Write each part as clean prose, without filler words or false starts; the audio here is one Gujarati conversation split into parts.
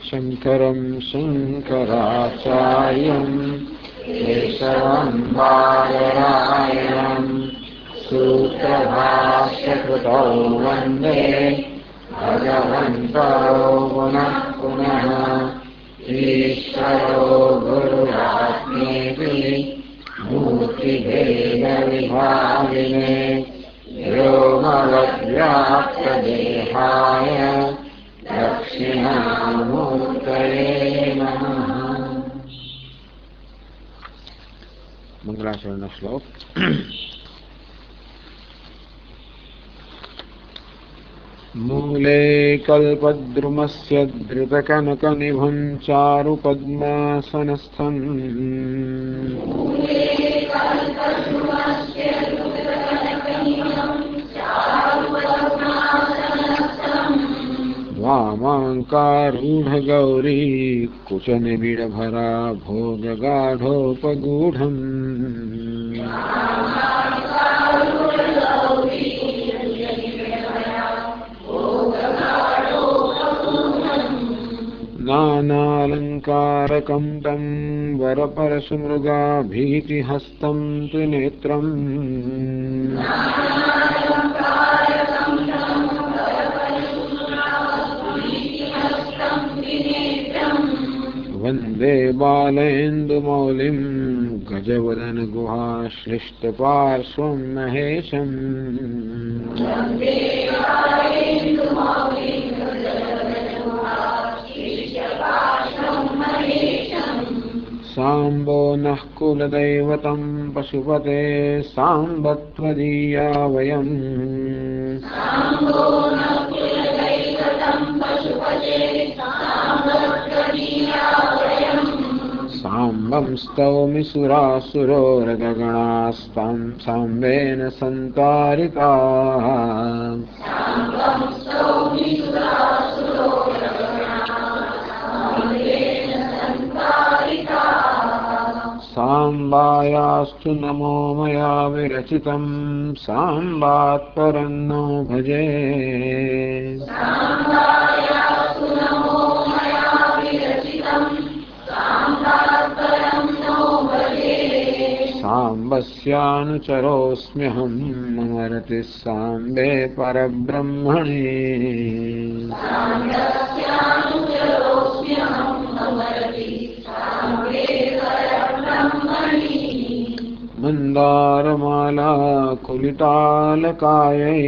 शंकरं शंकराचार्यं केशवं बादरायणं सूत्रभाष्यकृतौ वन्दे भगवन्तौ पुनः पुनः। ईश्वरो गुरुरात्मेति मूर्तिभेदविभागिने व्योमवद्व्याप्तदेहाय दक्षिणामूर्तये नमः। मंगलाचरण श्लोक। मूले कल्पद्रुमस्य धृतकनकनिभं चारुपद्मासनस्थम् वामाङ्कारूढगौरी कुचनिबिडभरा भोगगाढोपगूढम् नानालङ्कारकं तं वरपरशुमृगाभीतिहस्तं त्रिनेत्रम् वन्दे बालेन्दुमौलिं गजवदनगुहाश्लिष्टपार्श्वं महेशम् साम्बो नः कुलदैवतं पशुपते साम्बत्वदीया वयम् साम्बं स्तौमि सुरासुरोरगगणास्तां साम्बेन सन्तारिताः साम्बायास्तु नमो मया विरचितं साम्बात् परं नो भजे। साम्बस्यानुचरोऽस्म्यहं मम रतिः साम्बे परब्रह्मणि मन्दारमाला कुलिटालकायै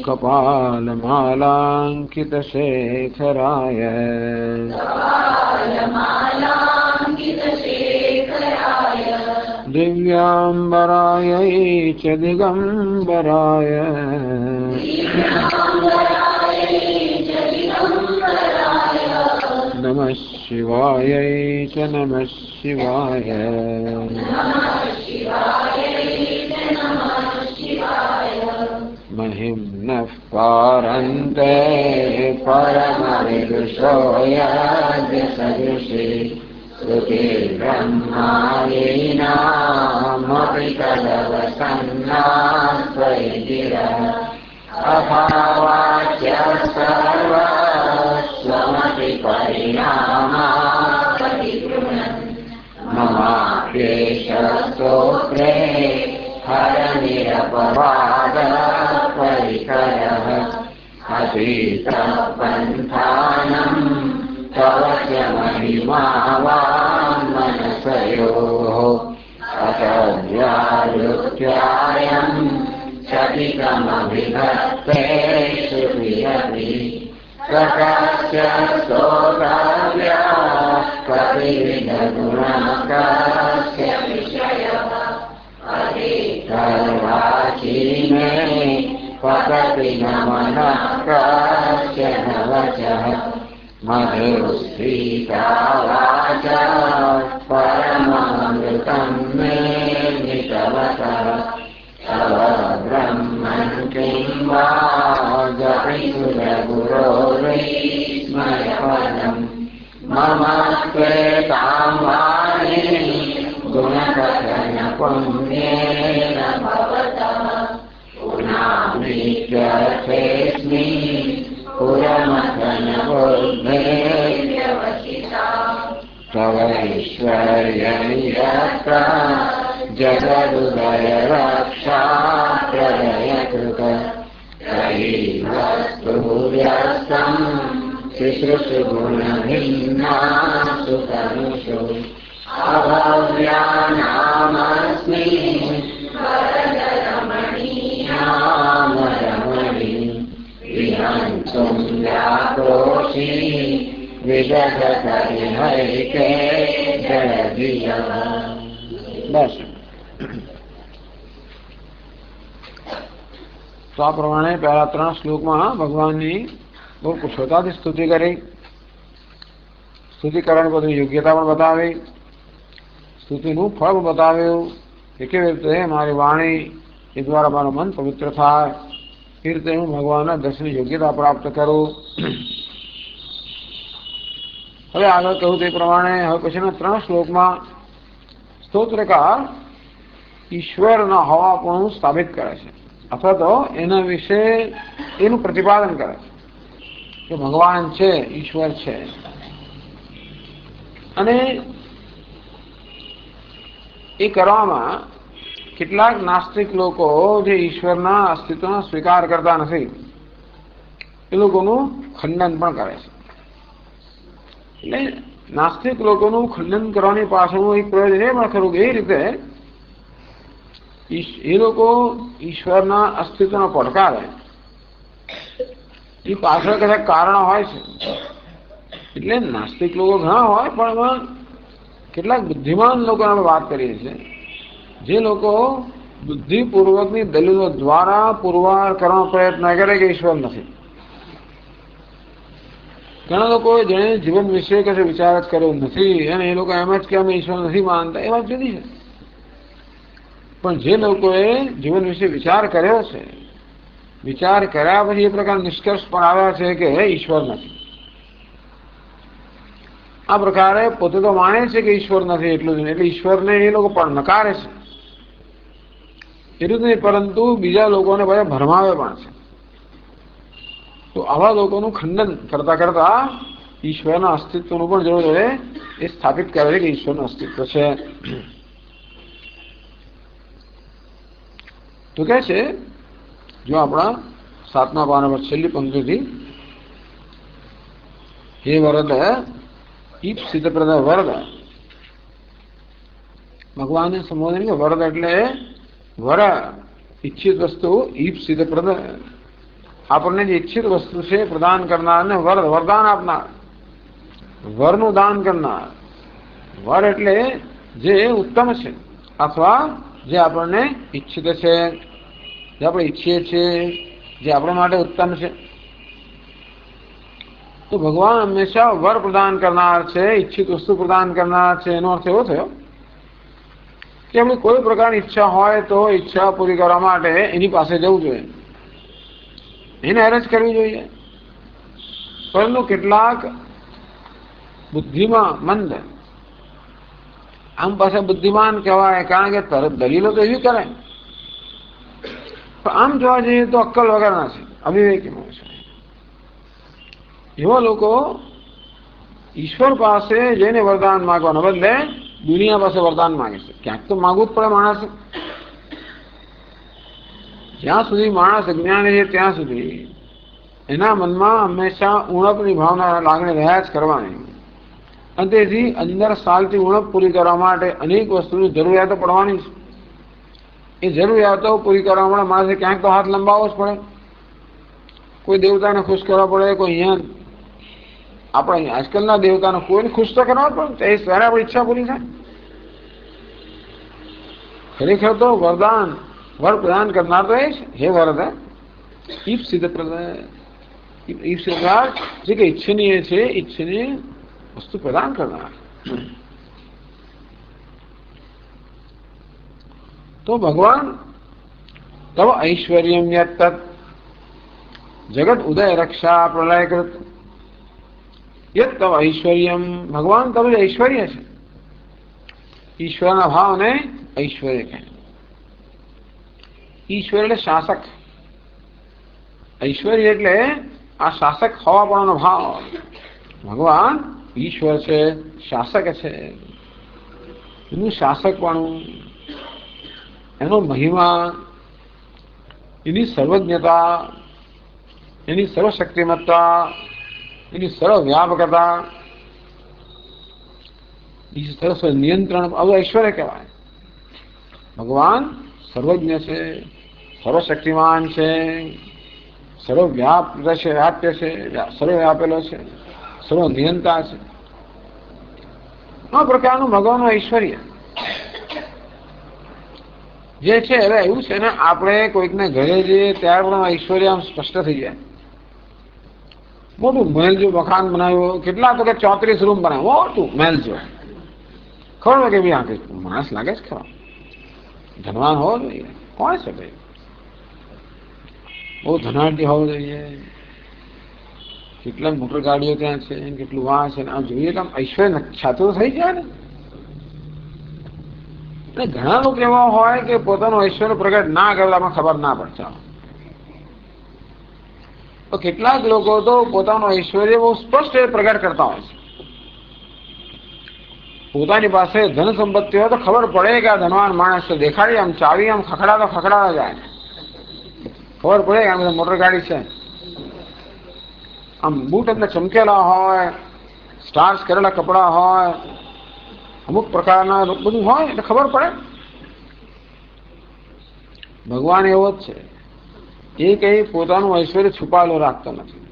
कपालमालाङ्कितशेखराय दिव्याम्बरायै च दिगम्बराय नमः शिवायै च नमः शिवाय। महिम्नः पारन्ते परमविदुषो यज्ञसदृशे श्रुतिर्ब्रह्मादीनामपि तदवसन्नास्त्वयि गिरः अभावाच्य सर्वस्वमपि परिणामाः ममाप्येषस्तोत्रे हरनिरपवादपरिकरः अतीतः पन्थानं तव च महिमा वाङ्मनसयोः अतव्यायुक्त्यायं शतिकमभिधत्ते श्रुतिरपि प्रकाश्य स्तोतव्या कपिविधगुणकस्य विषयः सर्वाचीने पतति न मनः कश्चन वचः मधुस्फीता वाचा परमामृतं मे नितवतः तव ब्रह्मन् किं वा जपितुरगुरोर्विस्मयपदम् मम त्वेतां वाणी गुणकथन पुण्येन भवतः पुनः मामित्यर्थेऽस्मि पुरमथनबुद्धे तवैश्वर्यनिरक्ता जगदुदयरक्षा प्रलयकृत तैवस्तुर्यस्तम् शुश्रूषु गुणभिन्नासु तनुषु अभव्यानामस्मि नामरमणि विहन्तुं व्याक्रोशि विदधतरिहरिते जलधियः. બસ તો આ પ્રમાણે પહેલા 3 શ્લોકમાં ભગવાનની બહુ કુશળતાથી સ્તુતિ કરી, સ્તુતિ કરવાની બધી યોગ્યતા પણ બતાવી, સ્તુતિનું ફળ પણ બતાવ્યું કે કેવી રીતે મારી વાણી એ દ્વારા મારું મન પવિત્ર થાય, એ રીતે હું ભગવાનના દર્શનની યોગ્યતા પ્રાપ્ત કરું. હવે આગળ કહ્યું તે પ્રમાણે હવે પછીના 3 શ્લોકમાં સ્તોત્રકાર ઈશ્વરના હોવાપણું સ્થાપિત કરે છે, અથવા તો એના વિશે એનું પ્રતિપાદન કરે છે કે ભગવાન છે, ઈશ્વર છે. અને એ કરવામાં કેટલાક નાસ્તિક લોકો જે ઈશ્વરના અસ્તિત્વનો સ્વીકાર કરતા નથી એ લોકોનું ખંડન પણ કરે છે. એટલે નાસ્તિક લોકોનું ખંડન કરવાની પાછળનું એક પ્રયોજન એ પણ ખરું કે એ રીતે એ લોકો ઈશ્વરના અસ્તિત્વનો પડકારે એ પાછળ કદાચ કારણો હોય છે. એટલે નાસ્તિક લોકો ઘણા હોય, પણ એમાં કેટલાક બુદ્ધિમાન લોકોને આપણે વાત કરીએ છીએ જે લોકો બુદ્ધિપૂર્વકની દલીલો દ્વારા પુરવાર કરવાનો પ્રયત્ન કરે કે ઈશ્વર નથી. ઘણા લોકો જેને જીવન વિશે કશે વિચાર જ કર્યો નથી અને એ લોકો એમ જ કે અમે ઈશ્વર નથી માનતા, એ વાત જુદી છે. પણ જે લોકોએ જીવન વિશે વિચાર કર્યો છે, વિચાર કર્યા પછી એ પ્રકાર નિષ્કર્ષ પર આવ્યા છે કે ઈશ્વર નથી. આ પ્રકારે પોતે તો માને છે કે ઈશ્વર નથી એટલું જ નહીં, એટલે ઈશ્વરને એ લોકો પણ નકારે છે એટલું જ નહીં, પરંતુ બીજા લોકોને બધા ભરમાવે પણ છે. તો આવા લોકોનું ખંડન કરતા કરતા ઈશ્વરના અસ્તિત્વનું પણ જરૂર જોડે એ સ્થાપિત કરે છે કે ઈશ્વરનું અસ્તિત્વ છે. તો કે છે જો આપણા 7મા પાના પર છેલ્લી પંક્તિથી હે વરદ ઈપ્સિતપ્રદ વરદ, ભગવાનને સંબોધન કે વરદ એટલે વર ઈચ્છિત વસ્તુ, ઈપ્સિતપ્રદ આપણને જે ઈચ્છિત વસ્તુ છે પ્રદાન કરનાર ને વર વરદાન આપનાર, વરનું દાન કરનાર. વર એટલે જે ઉત્તમ છે અથવા જે આપણને ઈચ્છિત છે, જે આપણે ઈચ્છીએ છીએ, જે આપણા માટે ઉત્તમ છે. તો ભગવાન હંમેશા વર પ્રદાન કરનાર છે, ઈચ્છિત વસ્તુ પ્રદાન કરનાર છે. એનો અર્થ એવો થયો કે આપણી કોઈ પ્રકારની ઈચ્છા હોય તો ઈચ્છા પૂરી કરવા માટે એની પાસે જવું જોઈએ, એને અરજ કરવી જોઈએ. પરંતુ કેટલાક બુદ્ધિમાં મંદ, આમ પાસે બુદ્ધિમાન કહેવાય કારણ કે તરત દલીલો તો એવી કરે, પણ આમ જોવા જઈએ તો અક્કલ વગરના છે, અવિવેકી છે. એવા લોકો ઈશ્વર પાસે જઈને વરદાન માંગવાના બદલે દુનિયા પાસે વરદાન માંગે છે. ક્યાંક તો માગવું જ પડે માણસ. જ્યાં સુધી માણસ અજ્ઞાની છે ત્યાં સુધી એના મનમાં હંમેશા ઉણપની ભાવના લાગણી રહ્યા જ કરવાની, અને તેથી અંદર સાલથી ઉણપ પૂરી કરવા માટે અનેક વસ્તુની જરૂરિયાતો પડવાની છે. એ જરૂરિયાતો પૂરી કરવા માટે માણસે ક્યાંક તો હાથ લંબાવવો જ પડે. કોઈ દેવતાને ખુશ કરવા પડે, કોઈ અહીંયા આપણે આજકાલના દેવતાને કોઈને ખુશ તો કરવા પડે, એ ત્યારે આપણી ઈચ્છા પૂરી થાય. ખરેખર તો વરદાન વર પ્રદાન કરનાર તો એ છે, હે વરદ ઈપ્સિત જે કે ઈચ્છનીય છે, ઈચ્છનીય વસ્તુ પ્રદાન કરનાર. તો ભગવાન તવ ઐશ્વર્યમ યત્તત જગત ઉદય રક્ષા પ્રલયકૃત યત તવ ઐશ્વર્યમ, ભગવાન તવ ઐશ્વર્ય છે. ઈશ્વરના ભાવને ઐશ્વર્ય કહે. ઈશ્વર એટલે શાસક, ઐશ્વર્ય એટલે આ શાસક હોવાપણનો ભાવ. ભગવાન ઈશ્વર છે, શાસક છે, એનું શાસકપણું, એનો મહિમા, એની સર્વજ્ઞતા, એની સર્વશક્તિમત્તા, એની સર્વવ્યાપકતા, સર્વ નિયંત્રણ, આવું ઐશ્વર્ય કહેવાય. ભગવાન સર્વજ્ઞ છે, સર્વશક્તિમાન છે, સર્વવ્યાપ્ય છે, સર્વ વ્યાપેલો છે, સર્વ નિયંતા છે. આ પ્રકારનું ભગવાનનું ઐશ્વર્ય જે છે. હવે એવું છે ને, આપણે કોઈકને ઘરે જઈએ ત્યારે પણ ઐશ્વર્ય આમ સ્પષ્ટ થઈ જાય. મોટું મહેલ જો મકાન બનાવ્યું, કેટલા તો કે 34 રૂમ બનાવ્યો, મોટું મહેલ જો. ખબર કે ભાઈ આ માણસ લાગે છે ખરો, ધનવાન હોવો જોઈએ. કોણ છે ભાઈ? બહુ ધનાઢ્ય હોવો જોઈએ. કેટલા મોટર ગાડીઓ ત્યાં છે, કેટલું વાહ છે, આમ જોઈએ તો આમ ઐશ્વર્ય છાતું થઈ જાય ને. ઘણા લોકો એવા હોય કે પોતાનું ઐશ્વર્ય પ્રગટ ના કરતા ખબર ના પડશે. તો કેટલાક લોકો તો પોતાનું ઐશ્વર્ય બહુ સ્પષ્ટ પ્રગટ કરતા હોય છે. પોતાની પાસે ધન સંપત્તિ હોય તો ખબર પડે કે આ ધનવાન માણસ છે. દેખાડી આમ ચાવી આમ ખખડાતા જાય, ખબર પડે કે આ મોટર ગાડી છે. આમ બૂટ એમને ચમકેલા હોય, સ્ટાર્સ કરેલા કપડા હોય, અમુક પ્રકારના બધું હોય એટલે ખબર પડે. ભગવાન એવો જ છે, એ કઈ પોતાનું ઐશ્વર્ય છુપાયેલો રાખતો નથી,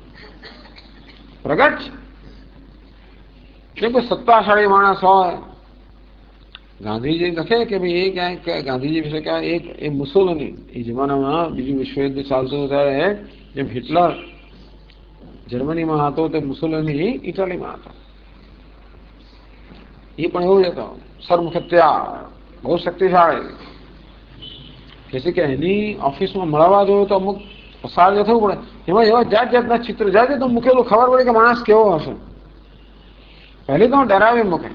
પ્રગટ છે. કેમ કે સત્તાશાળી માણસ હોય, ગાંધીજી લખે કે ભાઈ એ ક્યાંક ગાંધીજી વિશે ક્યાં એ મુસોલિની એ જમાનામાં બીજું વિશ્વયુદ્ધ ચાલતું ત્યારે જેમ હિટલર જર્મનીમાં હતો તે મુસોલિની ઇટાલીમાં હતો. એ પણ એવું જ હતો, સર્વશક્તિયા, બહુ શક્તિશાળી. કે છે કે એની ઓફિસમાં મળવા જોઈએ તો અમુક પસાર થવું પડે. એમાં એવા જાત જાતના ચિત્ર જાત જાત મૂકેલું, ખબર પડે કે માણસ કેવો હશે. પહેલી તો ડરાવી મૂકે,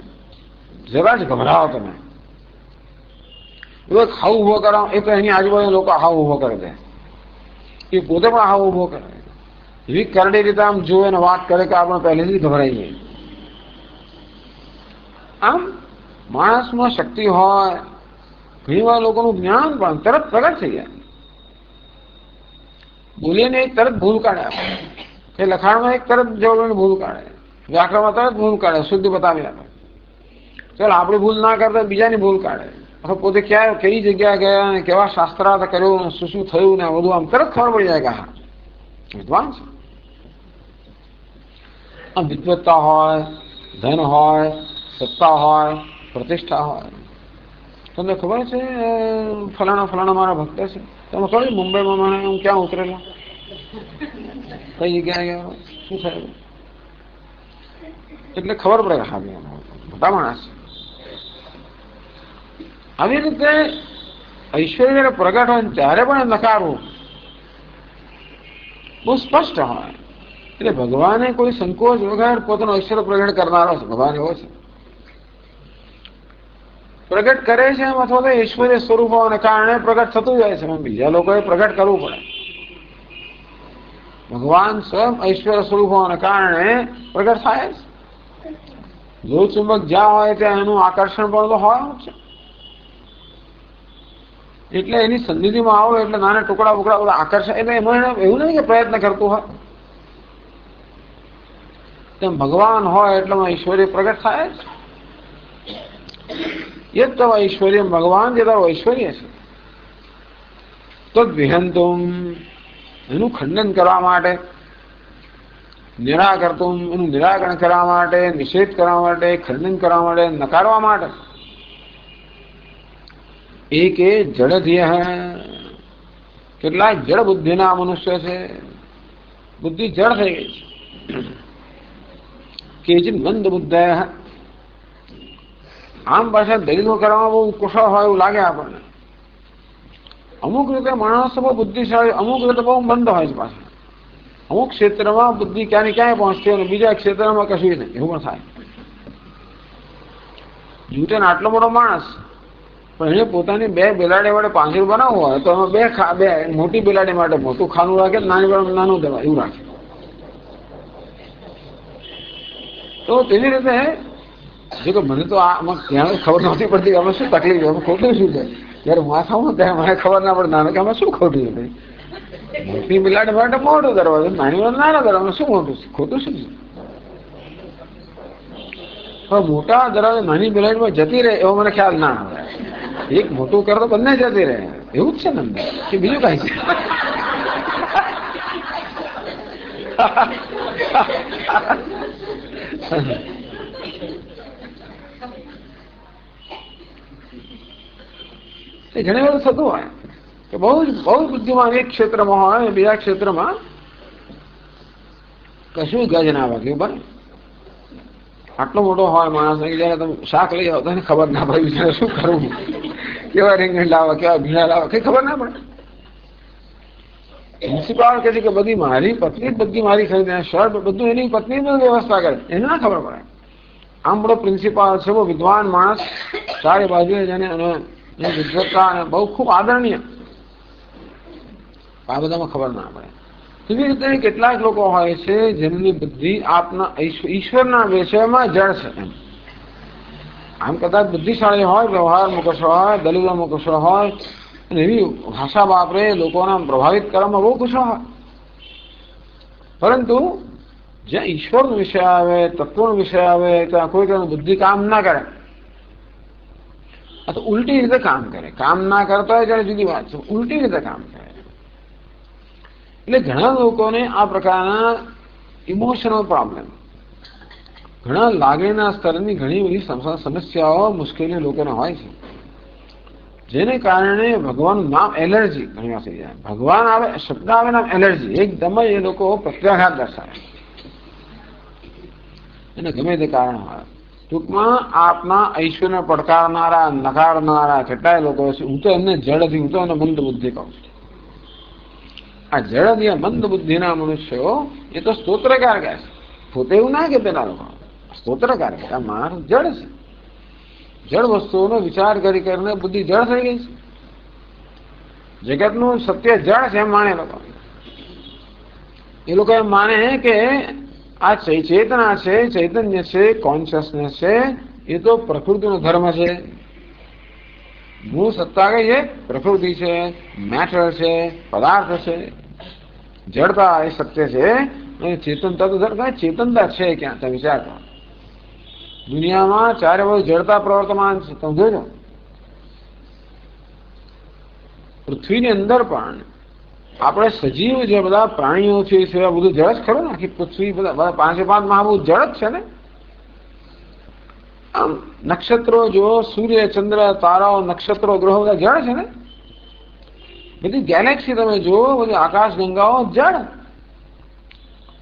જરા જ ગભરાવો તમે. એવો હાવ ઉભો કરાવો, એ તો એની આજુબાજુ લોકો હાવ ઉભો કરી દે, એ પોતે પણ હાવ ઉભો કરે. એવી કરડી રીતે આમ જોવે ને વાત કરે કે આપણે પહેલેથી ગભરાઈ જઈએ. આમ માણસમાં શક્તિ હોય, ઘણી વાર લોકોનું જ્ઞાન પણ તરત પ્રગટ થઈ જાય. બોલીને એક તરત ભૂલ કાઢે, કે લખાણમાં એક તરત જવાબ ભૂલ કાઢે, વ્યાકરણમાં તરત ભૂલ કાઢે, શુદ્ધ બતાવી આપે. ચાલ આપણી ભૂલ ના કરતા બીજાની ભૂલ કાઢે, અથવા પોતે ક્યાં કઈ જગ્યાએ ગયા અને કેવા શાસ્ત્રાર્થ કર્યું, શું થયું ને બધું આમ તરત ખબર પડી જાય કે હા વિદ્વાન છે. આમ વિદ્વત્તા હોય, ધન હોય, સત્તા હોય, પ્રતિષ્ઠા હોય. તમને ખબર છે ફલાણા મારા ભક્ત છે, તમે ખબર મુંબઈમાં મને હું ક્યાં ઉતરેલો, કઈ જગ્યાએ ગયા, શું થયું, એટલે ખબર પડે કે હા મોટા માણસ. આવી રીતે ઐશ્વર્ય પ્રગટ હોય ત્યારે પણ નકારવું બહુ સ્પષ્ટ હોય. એટલે ભગવાને કોઈ સંકોચ વગર પોતાનો ઐશ્વર્ય પ્રગટ કરનારો છે. ભગવાન એવો છે, પ્રગટ કરે છે એમ, અથવા તો ઐશ્વર્ય સ્વરૂપોને કારણે પ્રગટ થતું જાય છે, બીજા લોકોએ પ્રગટ કરવું પડે. ભગવાન સ્વયં ઐશ્વર્ય સ્વરૂપોને કારણે પ્રગટ થાય છે. જો ચુંબક જ્યાં હોય ત્યાં એનું આકર્ષણ પણ તો હોય છે. એટલે એની સન્નિધિમાં આવો એટલે નાના ટુકડા બુકડા બધા આકર્ષણ, એટલે એમાં એવું નહીં કે પ્રયત્ન કરતું હોય. તેમ ભગવાન હોય એટલે ઐશ્વર્ય પ્રગટ થાય છે. એ જ તો ઐશ્વર્ય ભગવાન જે તારું ઐશ્વર્ય છે. તો વિહંતુમ એનું ખંડન કરવા માટે, નિરાકર્તુમ એનું નિરાકરણ કરવા માટે, નિષેધ કરવા માટે, ખંડન કરવા માટે, નકારવા માટે. એક એ જડધ્ય કેટલાક જડ બુદ્ધિના મનુષ્ય છે, બુદ્ધિ જડ થઈ ગઈ છે. કેચિત મંદ બુદ્ધય, આમ પાછા દલીલો કરવામાં બહુ કુશળ હોય એવું લાગે આપણને. અમુક રીતે માણસો બહુ બુદ્ધિશાળી, અમુક રીતે બહુ મંદ હોય છે પાછા. અમુક ક્ષેત્રમાં બુદ્ધિ ક્યાંની ક્યાંય પહોંચતી અને બીજા ક્ષેત્રમાં કશું નહીં, એવું પણ થાય. ન્યૂટન આટલો મોટો માણસ, પણ એને પોતાની બે બિલાડી વડે પાંજરું બનાવવું હોય તો એમાં બે મોટી બિલાડી માટે મોટું ખાનું રાખે, નાની બિલાડી નાનું દવા એવું રાખે. તો તેની રીતે જો કે મને તો આમાં ત્યાં ખબર નથી પડતી અમે શું તકલીફ અમે ખોટું શું છે. જયારે માથા હું ત્યારે મને ખબર ના પડે નાના કે અમે શું ખોટું છે. મોટી બિલાડી માટે મોટો દરવાજો, નાની બિલાડી નાનો દરવાજો, શું મોટું છે ખોટું શું છે. પણ મોટા દરવાજો નાની બિલાડીમાં જતી રહે એવો મને ખ્યાલ ના આવે. એક મોટું કરે તો બંને જતી રહે એવું જ છે ને કે બીજું કઈ છે. ઘણી વાર થતું હોય કે બહુ બુદ્ધિમાન એક ક્ષેત્રમાં હોય, બીજા ક્ષેત્રમાં કશું ગજ ના વાગ્યું. બને આટલો મોટો હોય માણસ જયારે તમે શાક લઈ આવો તો એને ખબર ના પડે બિચારે શું કરવું, કેવા રીંગણ લાવવા, કેવા ભીંડા લાવવા, કઈ ખબર ના પડે. પ્રિન્સિપાલ કહે છે કે બધી મારી પત્ની બધી મારી ખરીદે, શર્ટ બધું એની પત્ની વ્યવસ્થા કરે, એને ના ખબર પડે. આમ બધો પ્રિન્સિપાલ છે, બહુ વિદ્વાન માણસ, ચારે બાજુ જેને વિદ્વત્તા અને બહુ ખૂબ આદરણીય, આ બધામાં ખબર ના પડે. એવી રીતે કેટલાક લોકો હોય છે જેમની બુદ્ધિ આપના ઈશ્વરના વિષયમાં જળ છે. એમ આમ કદાચ બુદ્ધિશાળી હોય, વ્યવહારમાં કશો હોય, દલીલોમાં કશો હોય, અને એવી ભાષા વાપરે, લોકોને પ્રભાવિત કરવામાં બહુ કશો હોય, પરંતુ જ્યાં ઈશ્વરનો વિષય આવે, તત્વનો વિષય આવે, ત્યાં કોઈ તેનું બુદ્ધિ કામ ના કરે, આ તો ઉલટી રીતે કામ કરે. કામ ના કરતા હોય ત્યારે જુદી વાત છે, ઉલટી રીતે કામ કરે. એટલે ઘણા લોકોને આ પ્રકારના ઇમોશનલ પ્રોબ્લેમ, ઘણા લાગણીના સ્તરની ઘણી બધી સમસ્યાઓ, મુશ્કેલીઓ લોકોને હોય છે, જેને કારણે ભગવાનનું નામ એલર્જી ઘણી વાર થઈ જાય. ભગવાન આવે, શબ્દ આવે નામ એલર્જી, એકદમ જ એ લોકો પ્રત્યાઘાત દર્શાવે, એને ગમે તે કારણ હોય. ટૂંકમાં આપના ઐશ્વર્યને પડકારનારા, નકારનારા કેટલાય લોકો છે. હું તો એમને જડથી, હું તો એને મંદ બુદ્ધિ કહું છું. આ જડ મંદ બુદ્ધિના મનુષ્યો એ તો સ્તોત્રકાર કહે છે, પોતે એવું ના કે પેલા લોકો સ્તોત્રકાર કે આ માણસ જડ છે. જડ વસ્તુઓનો વિચાર કરી કરીને બુદ્ધિ જડ થઈ ગઈ છે. જગતનું સત્ય જડ છે એમ માને લોકો. એ લોકો એમ માને કે આ ચેતના છે, ચૈતન્ય છે, કોન્શિયસનેસ છે, એ તો પ્રકૃતિનો ધર્મ છે. મૂળ સત્તા કઈ છે? પ્રકૃતિ છે, મેટર છે, પદાર્થ છે. જડતા એ સત્ય છે અને ચેતનતા તો ધર્મ. ચેતનતા છે ક્યાં? તમે વિચાર કરો. દુનિયામાં ચારે બાજુ જડતા પ્રવર્તમાન છે. તમે જોજો પૃથ્વીની અંદર પણ આપણે સજીવ જે બધા પ્રાણીઓ છે એ બધું જળ જ ખરું ને. આખી પૃથ્વી બધા 5 મહાભૂત જળ જ છે ને. આમ નક્ષત્રો જો, સૂર્ય, ચંદ્ર, તારાઓ, નક્ષત્રો, ગ્રહો બધા જળ છે ને. બધી ગેલેક્સી તમે જુઓ, બધી આકાશ ગંગાઓ જળ.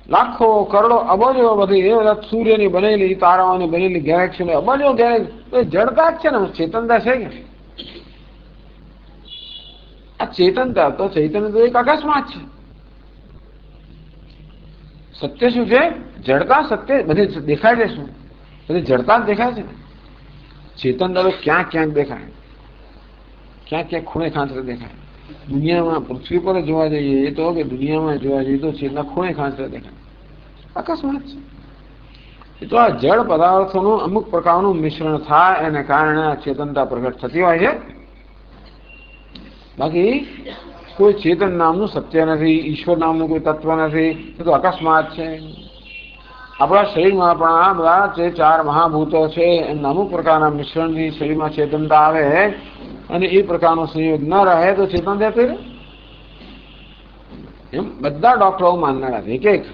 લાખો, કરોડો, અબજો બધી એ બધા સૂર્યની બનેલી, તારાઓની બનેલી ગેલેક્સી, અબજો ગેલેક્સી જડતા જ છે ને. ચેતનતા છે કે? આ ચેતનતા તો ચૈતન્ય તો એક અકસ્માત છે. સત્ય શું છે? જડતા. સત્ય બધી દેખાય છે. શું બધી જડતા જ દેખાય છે ને. ચેતનતા તો ક્યાંક ક્યાંક દેખાય, ક્યાંક ક્યાંક ખૂણે ખાંચરે દેખાય. દુનિયામાં પૃથ્વી પર જોવા જઈએ એ તો, કે દુનિયામાં જોવા જઈએ તો ચેતના ખૂણે ખાંચરે દેખાય. અકસ્માત છે. એ તો આ જળ પદાર્થોનું અમુક પ્રકારનું મિશ્રણ થાય એને કારણે આ ચેતનતા પ્રગટ થતી હોય છે. બાકી કોઈ ચેતન નામનું સત્ય નથી, ઈશ્વર નામનું કોઈ તત્વ નથી. એ તો અકસ્માત છે. આપણા શરીરમાં પણ આ બધા જે 4 મહાભૂતો છે એમના અમુક પ્રકારના મિશ્રણથી શરીરમાં ચેતનતા આવે અને એ પ્રકારનો સંયોગ ન રહે તો ચેતન જતી રહે. એમ બધા ડોક્ટરો માનનારા છે, એક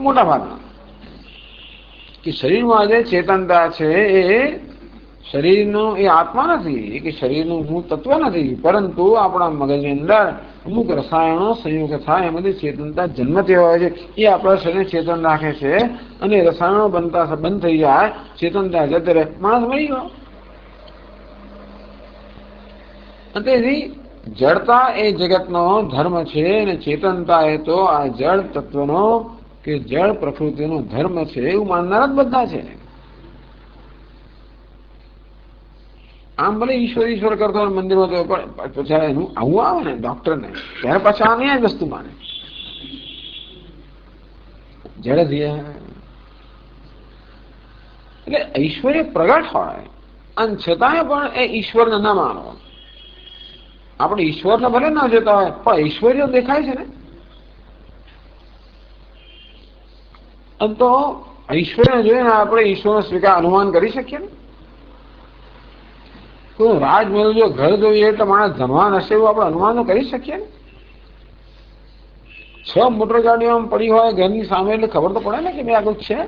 મોટા ભાગના, કે શરીરમાં જે ચેતનતા છે એ શરીરનું એ આત્મા નથી, કે શરીરનું મૂળ તત્વ નથી, પરંતુ આપણા મગજની અંદર અમુક રસાયણો સંયોગ થાય એમાંથી ચેતનતા જન્મતી હોય છે. એ આપણા શરીરને ચેતન રાખે છે અને રસાયણો બનતા બંધ થઈ જાય, ચેતનતા જતી રહે, માણસ મરી ગયો. તેથી જડતા એ જગતનો ધર્મ છે અને ચેતનતા એ તો આ જળ તત્વનો કે જળ પ્રકૃતિનો ધર્મ છે એવું માનનારા જ બધા છે. આમ ભલે ઈશ્વર ઈશ્વર કરતો હોય મંદિરમાં તો પછી એનું આવું આવે ને ડોક્ટરને ત્યારે પછી આ નહીં વસ્તુ માને જડથી. એટલે ઐશ્વર્ય પ્રગટ હોય અને છતાંય પણ એ ઈશ્વરને ન માનો. આપણે ઈશ્વરને ભલે ન જોતા હોય પણ ઐશ્વર્ય દેખાય છે ને. અને તો ઐશ્વર્ય જોઈને આપણે ઈશ્વરનો સ્વીકાર અનુમાન કરી શકીએ ને. કોઈ રાજમહેલ જો ઘર જોઈએ એટલે માણસ ધનવાન હશે એવું આપણે અનુમાન કરી શકીએ ને. 6 મોટર ગાડીઓ આમ પડી હોય ઘરની સામે એટલે ખબર તો પડે ને કે ભાઈ આગળ છે.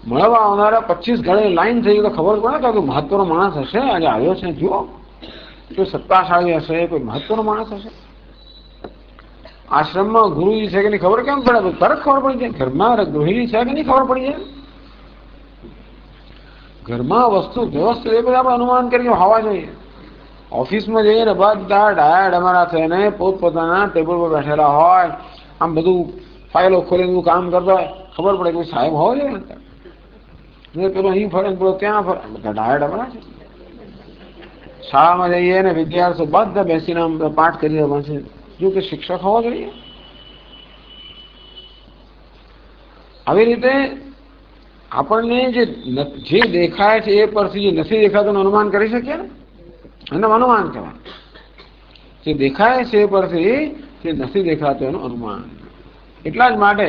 મળવા આવનારા 25 ગાડી લાઈન થઈ તો ખબર પડે કે કોઈ મહત્વનો માણસ હશે આજે આવ્યો છે. જુઓ કોઈ સત્તાશાળી હશે, કોઈ મહત્વનો માણસ હશે. આશ્રમમાં ગુરુજી છે કે નહીં ખબર કેમ પડે? તરત ખબર પડી જાય. ઘરમાં ગૃહિણી છે કે નહીં ખબર પડી જાય. ઘરમાં વસ્તુ વ્યવસ્થિત એ બધા આપણે અનુમાન કરીને હોવા જોઈએ. ઓફિસમાં જઈએ ને બધા ડાયા અમારા થઈને પોતપોતાના ટેબલ પર બેઠેલા હોય, આમ બધું ફાઇલો ખોલીને કામ કરતા હોય, ખબર પડે કે સાહેબ હોવો જોઈએ ને. પેલો અહીં ફરે પેલો ત્યાં ફરે, બધા ડાયા ડમરા છે. શાળામાં જઈએ ને વિદ્યાર્થીઓ બધા બેસીને આમ પાઠ કરી રહ્યા છે. જો કે શિક્ષક હોવો જોઈએ. આવી રીતે આપણને જે દેખાય છે એ પરથી જે નથી દેખાતું અનુમાન કરી શકીએ ને, એનું અનુમાન કહેવાય. જે દેખાય છે એ પરથી જે નથી દેખાતું એનું અનુમાન. એટલા જ માટે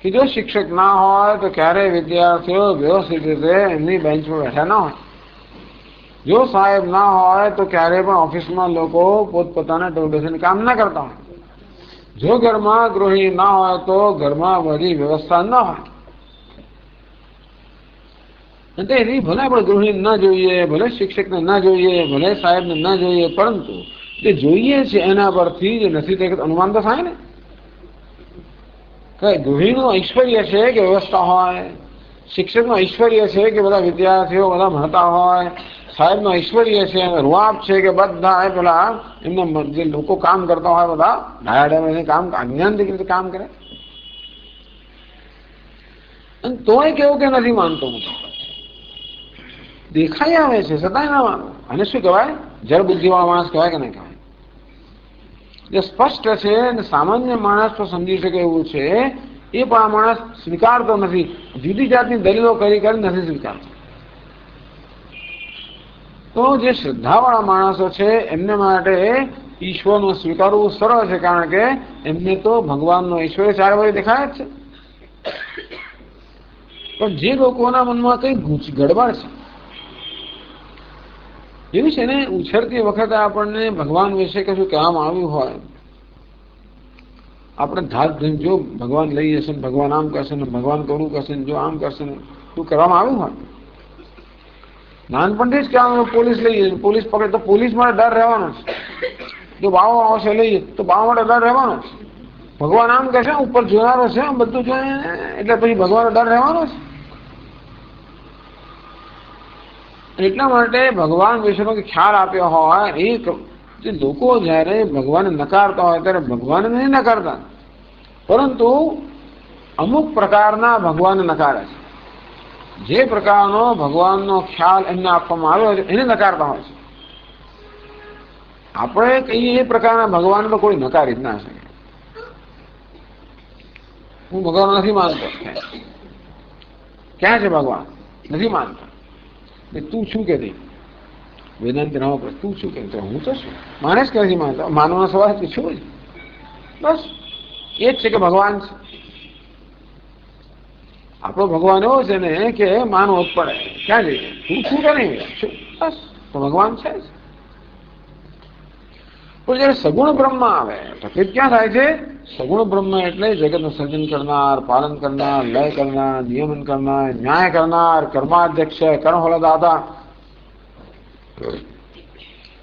કે જો શિક્ષક ના હોય તો ક્યારેય વિદ્યાર્થીઓ વ્યવસ્થિત રીતે એમની બેન્ચ પર બેઠા ના હોય. જો સાહેબ ના હોય તો ક્યારેય પણ ઓફિસમાં લોકો પોતપોતાના ટેબલ બેસીને કામ ના કરતા હોય. જો ઘરમાં ગૃહિણી ના હોય તો ઘરમાં બધી વ્યવસ્થા ના હોય. એની ભલે આપણે ગૃહિણી ના જોઈએ, ભલે શિક્ષકને ના જોઈએ, ભલે સાહેબને ના જોઈએ, પરંતુ જે જોઈએ છે એના પરથી જે નથી તે અનુમાન તો થાય ને. ગૃહિણીનું ઐશ્વર્ય છે કે વ્યવસ્થા હોય, શિક્ષકનું ઐશ્વર્ય છે કે બધા વિદ્યાર્થીઓ બધા ભણતા હોય, સાહેબનું ઐશ્વર્ય છે રૂઆબ છે કે બધા પેલા એમના જે લોકો કામ કરતા હોય બધા ડાયાડે કામ અજ્ઞાનથી રીતે કામ કરે. અને તોય કેવું કે નથી માનતો હું, દેખાઈ આવે છે છતાંય ના માનો. અને શું કહેવાય? જળ બુદ્ધિવાળો માણસ કહેવાય કે નહીં કહેવાય? જે સ્પષ્ટ છે અને સામાન્ય માણસ તો સમજી શકે એવું છે એ પણ આ માણસ સ્વીકારતો નથી. જુદી જાતની દલીલો કરી નથી સ્વીકારતો. તો જે શ્રદ્ધાવાળા માણસો છે એમને માટે ઈશ્વરનું સ્વીકારવું સરળ છે, કારણ કે એમને તો ભગવાનનો ઈશ્વર ચાર વાગે દેખાય જ છે. પણ જે લોકોના મનમાં કઈ ગડબડ છે એવું છે ને, ઉછળતી વખતે આપણને ભગવાન વિશે કશું કહેવામાં આવ્યું હોય, આપણે ધાક જો ભગવાન લઈ જશે ને ભગવાન આમ કરશે ને ભગવાન કરું કરશે ને જો આમ કરશે ને શું કરવામાં આવ્યું હોય, નાનપણથી જ કહેવાનું પોલીસ લઈ જશે, પોલીસ પકડે તો પોલીસ માટે ડર રહેવાનો છે. જો બાવો આવશે લઈએ તો બાવા માટે ડર રહેવાનો છે. ભગવાન આમ કહેશે ઉપર જોનારો છે બધું જોઈએ એટલે પછી ભગવાનનો ડર રહેવાનો છે. એટલા માટે ભગવાન વિશેનો ખ્યાલ આપ્યો હોય એ જે લોકો જયારે ભગવાનને નકારતા હોય ત્યારે ભગવાનને નહીં નકારતા, પરંતુ અમુક પ્રકારના ભગવાનને નકારે છે. જે પ્રકારનો ભગવાનનો ખ્યાલ એમને આપવામાં આવ્યો છે એને નકારતા હોય છે. આપણે કહીએ એ પ્રકારના ભગવાન તો કોઈ નકારી જ ના શકે. હું ભગવાન નથી માનતો, ક્યાં છે ભગવાન? નથી માનતો. તું શું કે વેદાંત નવો પ્રશ્ન, તું શું કે? હું તો શું માને જ કે નથી માનતો. માનવાનો સવાલ કે છું જ, બસ એ જ છે કે ભગવાન છે. આપણો ભગવાન એવો છે ને કે માનવો જ પડે. ક્યાં જઈએ? તું શું કે નહીં શું? બસ તો ભગવાન છે જ. પણ જયારે સગુણ બ્રહ્મ આવે તકલીફ ક્યાં થાય છે? સગુણ બ્રહ્મ એટલે જગતનું સર્જન કરનાર, પાલન કરનાર, લય કરનાર, નિયમન કરનાર, ન્યાય કરનાર, કર્માધ્યક્ષ, કર્મફલદાતા.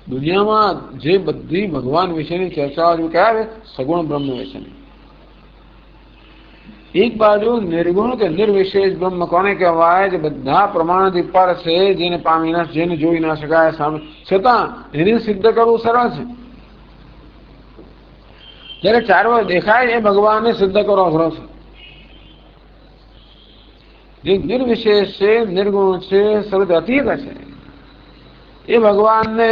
દુનિયામાં જે બધી ભગવાન વિશેની ચર્ચાઓ કયા સગુણ બ્રહ્મ વિશેની. એક બાજુ નિર્ગુણ કે નિર્વિશેષ બ્રહ્મ કોને કહેવાય? જે બધા પ્રમાણથી પર છે, જેને પામી ના, જેને જોઈ ના શકાય સામે, છતાં એને સિદ્ધ કરવું સરળ છે. જયારે ચાર વાર દેખાય એ ભગવાનને સિદ્ધ કરો અઘરો છે. જે નિર્વિશેષ છે, નિર્ગુણ છે, સર્વ અતીત છે, એ ભગવાનને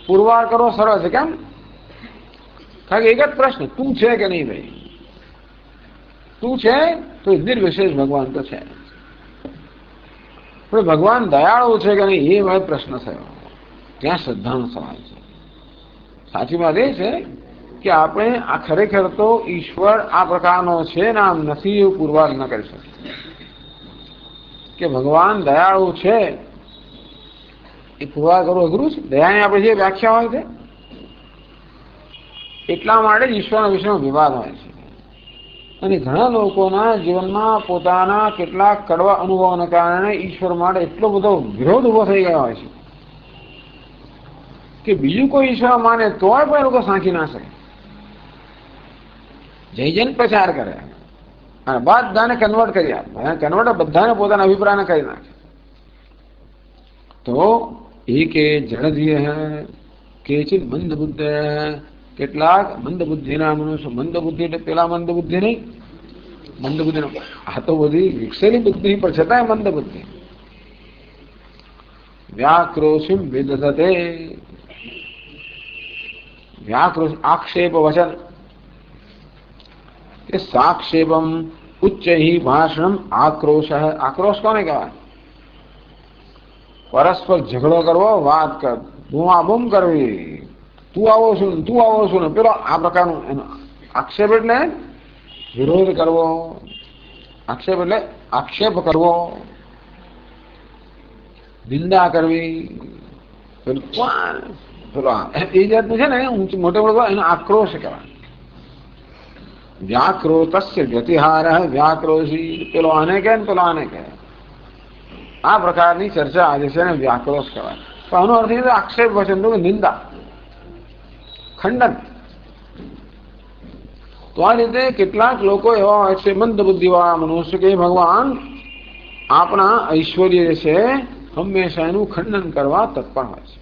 પુરવાર કરવો સરળ છે. કેમ? કારણ કે એક જ પ્રશ્ન, તું છે કે નહીં ભાઈ? તું છે તો નિર્વિશેષ ભગવાન તો છે, પણ ભગવાન દયાળુ છે કે નહીં એ મારો પ્રશ્ન થયો. ત્યાં શ્રદ્ધાનો સવાલ છે. સાચી વાત એ છે કે આપણે આ ખરેખર તો ઈશ્વર આ પ્રકારનો છે ને આમ નથી એવું પુરવાર ન કરી શકે. કે ભગવાન દયાળુ છે એ પુરવાર કરવું અઘરું છે. દયાની આપણે જે વ્યાખ્યા હોય છે એટલા માટે જ ઈશ્વરના વિષયનો વિવાદ હોય છે. અને ઘણા લોકોના જીવનમાં પોતાના કેટલાક કડવા અનુભવોને કારણે ઈશ્વર માટે એટલો બધો વિરોધ ઉભો થઈ ગયો હોય છે કે બીજું કોઈ ઈશ્વર માને તોય પણ એ લોકો સાંખી ના શકે. જય જન પ્રચાર કરે અને બધાને કન્વર્ટ કરી આપે. કન્વર્ટ બધાને પોતાના અભિપ્રાયને કરી નાખે. તો એ કે જડધીય હે કેચિત મંદ બુદ્ધ, કેટલાક મંદ બુદ્ધિના મનુષ્ય. મંદ બુદ્ધિ એટલે પેલા મંદ બુદ્ધિ નહીં, મંદ બુદ્ધિ આ તો બધી વિકસેલી બુદ્ધિ પણ છતાંય મંદ બુદ્ધિ. વ્યાક્રોશિમ વિદધતે, વ્યાક્રોશ આક્ષેપ વચન કે સાક્ષેપમ ઉચ્ચ ભાષણમ આક્રોશ. આક્રોશ કોને કહેવાય? પરસ્પર ઝઘડો કરવો, વાત કર, બૂમાબૂમ કરવી, તું આવો છું તું આવો છું ને પેલો આ પ્રકારનું. એનો આક્ષેપ એટલે વિરોધ કરવો, આક્ષેપ એટલે આક્ષેપ કરવો, નિંદા કરવી, પેલો એ જાતનું છે ને મોટે મોટો એનો આક્રોશ કહેવાય. વ્યાક્રોતસ્ય વ્યતિહાર વ્યાક્રોશી, પેલો આને કહે ને પેલો આને કહે, આ પ્રકારની ચર્ચા આજે છે ને વ્યાક્રોશ કહેવાય. તો આનો અર્થ એ આક્ષેપ વચન તો નિંદા, ખંડન. તો આ રીતે કેટલાક લોકો એવા હોય છે મંદ બુદ્ધિવાળા મનુષ્ય કે ભગવાન આપણા ઐશ્વર્ય છે હંમેશા એનું ખંડન કરવા તત્પર હોય છે.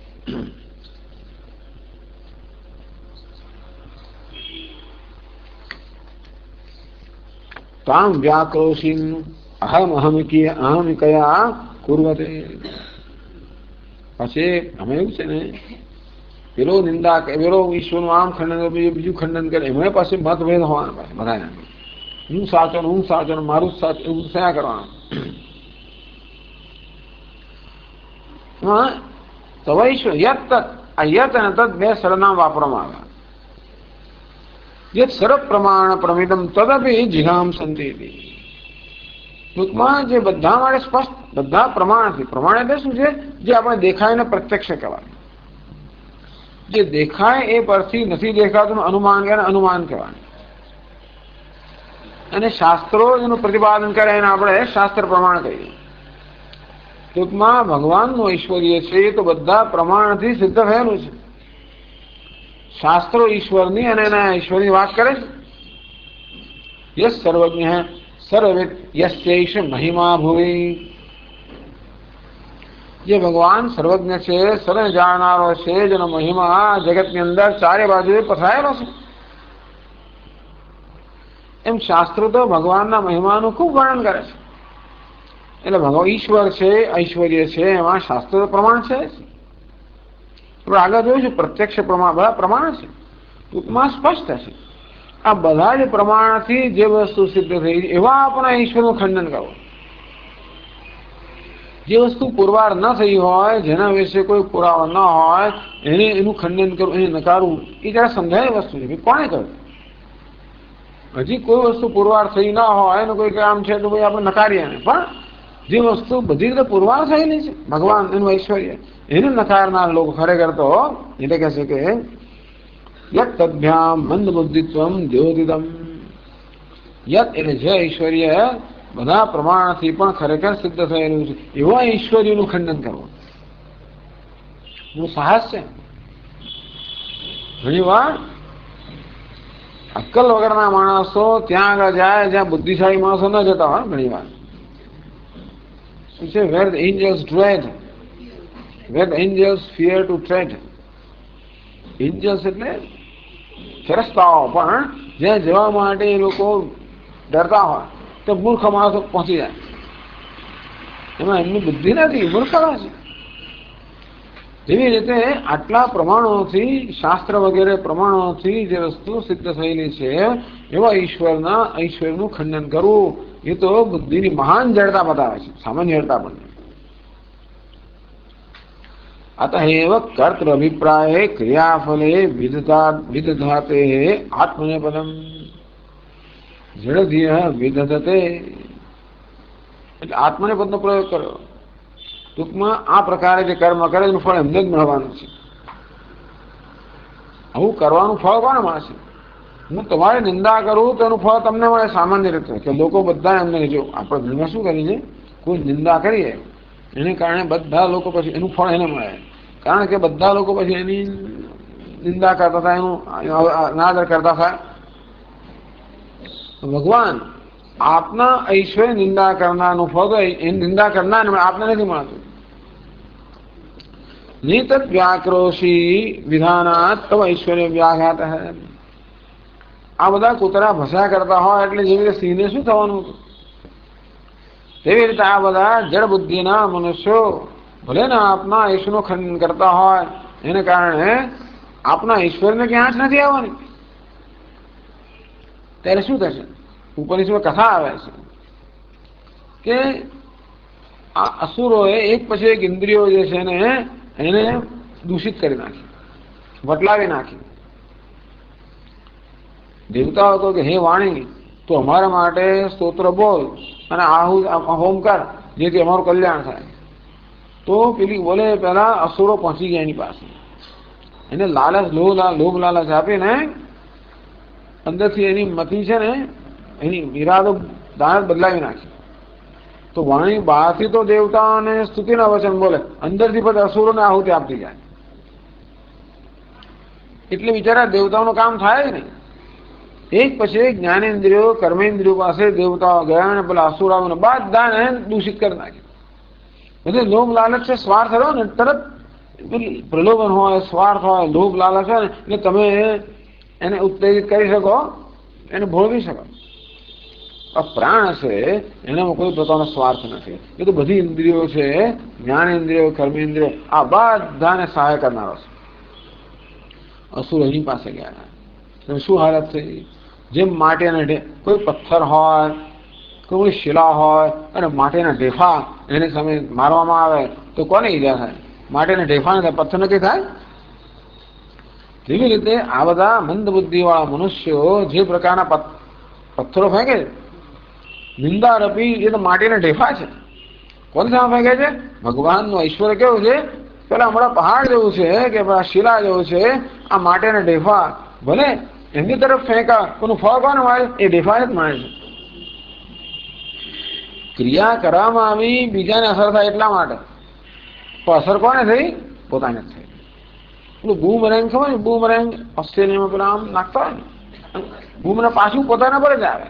તામ વ્યાક્રોશીન અહમ અહમિકયા કુર્વતે. પછી અમે એવું છે ને પેલો નિંદા પેલો ઈશ્વરનું આમ ખંડન કરે, બીજું ખંડન કરે, એમાં પાસે મતભેદ હોવાના પાસે બધા. હું સાચો મારું જ સાચું એવું થયા કરવાનું. તવૈશ્વ યત તત, આ યત અને તત બે સરનામ વાપરવામાં આવ્યા. યત સર્વ પ્રમાણ પ્રમિદમ તદપી જિહામ સંતિ. ટૂંકમાં જે બધા માટે સ્પષ્ટ, બધા પ્રમાણથી. પ્રમાણ એટલે શું છે? જે આપણે દેખાય ને પ્રત્યક્ષ કહેવાય. જે દેખાય એ પરથી નથી દેખાતું અનુમાન કરે, અનુમાન કહેવાય. અને શાસ્ત્રો એનું પ્રતિપાદન કરે એને આપણે શાસ્ત્ર પ્રમાણ કહીએ. ટૂંકમાં ભગવાનનું ઐશ્વર્ય છે એ તો બધા પ્રમાણથી સિદ્ધ થયેલું છે. શાસ્ત્રો ઈશ્વરની અને એના ઈશ્વરની વાત કરે છે. યસ સર્વજ્ઞ સર્વવિદ યસ્યૈષ મહિમા ભુવિ. જે ભગવાન સર્વજ્ઞ છે, સર્વ જાણનારો છે, જેનો મહિમા જગતની અંદર ચારે બાજુએ પથરાયેલો છે. એમ શાસ્ત્રો તો ભગવાનના મહિમાનું ખૂબ વર્ણન કરે છે. એટલે ભગવાન ઈશ્વર છે, ઐશ્વર્ય છે, એમાં શાસ્ત્રો પ્રમાણ છે. આપણે આગળ જોઈશું પ્રત્યક્ષ પ્રમાણ, બધા પ્રમાણ છે. ટૂંકમાં સ્પષ્ટ છે. આ બધા જ પ્રમાણથી જે વસ્તુ સિદ્ધ થઈ એવા આપણે ઈશ્વરનું ખંડન કરવું. જે વસ્તુ પુરવાર ન થઈ હોય, જેના વિશે કોઈ પુરાવો ન હોય, એનું ખંડન કરવું, એને નકારવું, એ જરા સમજાય વસ્તુ છે. કોણે કહ્યું? હજી કોઈ વસ્તુ પુરવાર થઈ ના હોય એનું કોઈ કામ છે તો ભાઈ આપણે નકારીએ ને. પણ જે વસ્તુ બધી રીતે પુરવાર થયેલી છે, ભગવાન એનું ઐશ્વર્ય, એને નકારનાર લોકો ખરેખર તો એટલે કહે છે કે યત તદ્ભ્યામ મંદ બુદ્ધિત્વમ દ્યોતિતમ. યત એટલે જે ઐશ્વર્ય બધા પ્રમાણથી પણ ખરેખર સિદ્ધ થયેલું છે એવા ઐશ્વર્યનું ખંડન કરવું એનું સાહસ છે. ઘણી વાર અક્કલ વગરના માણસો ત્યાં આગળ જાય જ્યાં બુદ્ધિશાળી માણસો ન જતા હોય. ઘણી વાર where the angels dread, where the angels fear to tread. Angels એટલે ફેરસ્તાઓ પણ જ્યાં જવા માટે એ લોકો ડરતા હોય, તો મૂર્ખ માણસો પહોંચી જાય. એમાં એમની બુદ્ધિ નથી, મૂર્ખતા છે. એવી રીતે આટલા પ્રમાણોથી, શાસ્ત્ર વગેરે પ્રમાણોથી જે વસ્તુ સિદ્ધ થયેલી છે એવા ઈશ્વરનું ખંડન કરવું એ તો બુદ્ધિની મહાન જડતા બતાવે છે, સામાન્ય જડતા પણ. અતએવ કર્તૃ અભિપ્રાય ક્રિયાફલે વિદધાતે આત્મનેપદમ જડધીય વિદધતે. એટલે આત્મનેપદનો પ્રયોગ કર્યો. ટૂંકમાં આ પ્રકારે જે કર્મ કરે એનું ફળ એમને જ મળવાનું છે. આવું કરવાનું ફળ કોને મળશે? હું તમારી નિંદા કરું તો એનું ફળ તમને મળે સામાન્ય રીતે, કે લોકો બધા એમને જો આપણે ઘરમાં શું કરીએ, કોઈ નિંદા કરીએ એને કારણે બધા લોકો પછી એનું ફળ એને મળે, કારણ કે બધા લોકો પછી એની નિંદા કરતા થાય, એનું અનાદર કરતા થાય. ભગવાન આપના ઐશ્વર્ય નિંદા કરનારનું ફળ તો એ નિંદા કરનાર આપને નથી મળતું. નિતત વ્યાક્રોશી વિધાનાત તવ ઐશ્વર્ય વ્યાઘાત. આ બધા કૂતરા ભસા કરતા હોય એટલે જેવી રીતે સિંહને શું થવાનું હતું, તેવી રીતે આ બધા જડ બુદ્ધિના મનુષ્યો ભલે ને આપના ઈશ્વરનું ખંડન કરતા હોય એને કારણે આપના ઈશ્વરને ક્યાં જ નથી આવવાની. ત્યારે શું થશે? ઉપનિષદમાં કથા આવે છે કે આ અસુરોએ એક પછી એક ઇન્દ્રિયો જે છે ને એને દૂષિત કરી નાખી, વટલાવી નાખી. દેવતાઓ કહો કે હે વાણી, તો અમારા માટે સ્તોત્ર બોલ અને હોમ કર જેથી અમારું કલ્યાણ થાય. તો પેલી બોલે પેલા અસુરો પહોંચી ગયા એની પાસે, એને લાલચ લોભ લાલચ આપીને અંદરથી એની મતિ છે ને એની ઈરાદો દાનત બદલાવી નાખી. તો વાણી બહારથી તો દેવતાઓને સ્તુતિના વચન બોલે, અંદરથી પછી અસુરોને આહુતિ આપતી જાય. એટલે બિચારા દેવતાઓનું કામ થાય જ નહીં. એક પછી એક જ્ઞાનેન્દ્રિયો કર્મેન્દ્રિયો પાસે દેવતાઓ ગયા અને પેલા અસુરાઓને બધાને દૂષિત કરી નાખ્યું. એટલે લોભ લાલચ છે, સ્વાર્થ રહ્યો ને તરત પ્રલોભન હોય, સ્વાર્થ હોય, લોભ લાલચ હોય ને એટલે તમે એને ઉત્તેજિત કરી શકો, એને ભોળવી શકો. પ્રાણ છે એનામાં કોઈ પ્રકારનો સ્વાર્થ નથી. એ તો બધી ઇન્દ્રિયો છે, જ્ઞાનેન્દ્રિયો કર્મેન્દ્રિયો આ બધાને સહાય કરનારો છે. અસુર એની પાસે ગયા, શું હાલત થઈ? જેમ માટીના કોઈ પથ્થર હોય, કોઈ શિલા હોય અને માટીના ઢેફા એની સામે મારવામાં આવે તો કોને ઈજા થાય? માટીના ઢેફા ને થાય, પથ્થર નક્કી થાય. જેવી રીતે આ બધા મંદ બુદ્ધિવાળા મનુષ્યો જે પ્રકારના પથ્થરો ફેંકે, નિંદા રપી, એ તો માટીના ઢેફા છે. કોની સામે ફેંકે છે? ભગવાનનું ઐશ્વર્ય કેવું છે? પેલા હમણાં પહાડ જેવું છે કે શિલા જેવું છે. આ માટીના ઢેફા ભલે એમની તરફ ફેંકા, કોનું ફળ કોને મળે? એ ઢેફાને જ મળે છે. ક્રિયા કરવામાં આવી બીજાને અસર થાય એટલા માટે, તો અસર કોને થઈ? પોતાને જ થઈ. પેલું બૂમરેંગ ખબર ને, બૂમરેંગ ઓસ્ટ્રેલિયામાં પેલા આમ નાખતા હોય ને, બૂમને પાછું પોતાના પર જ આવે.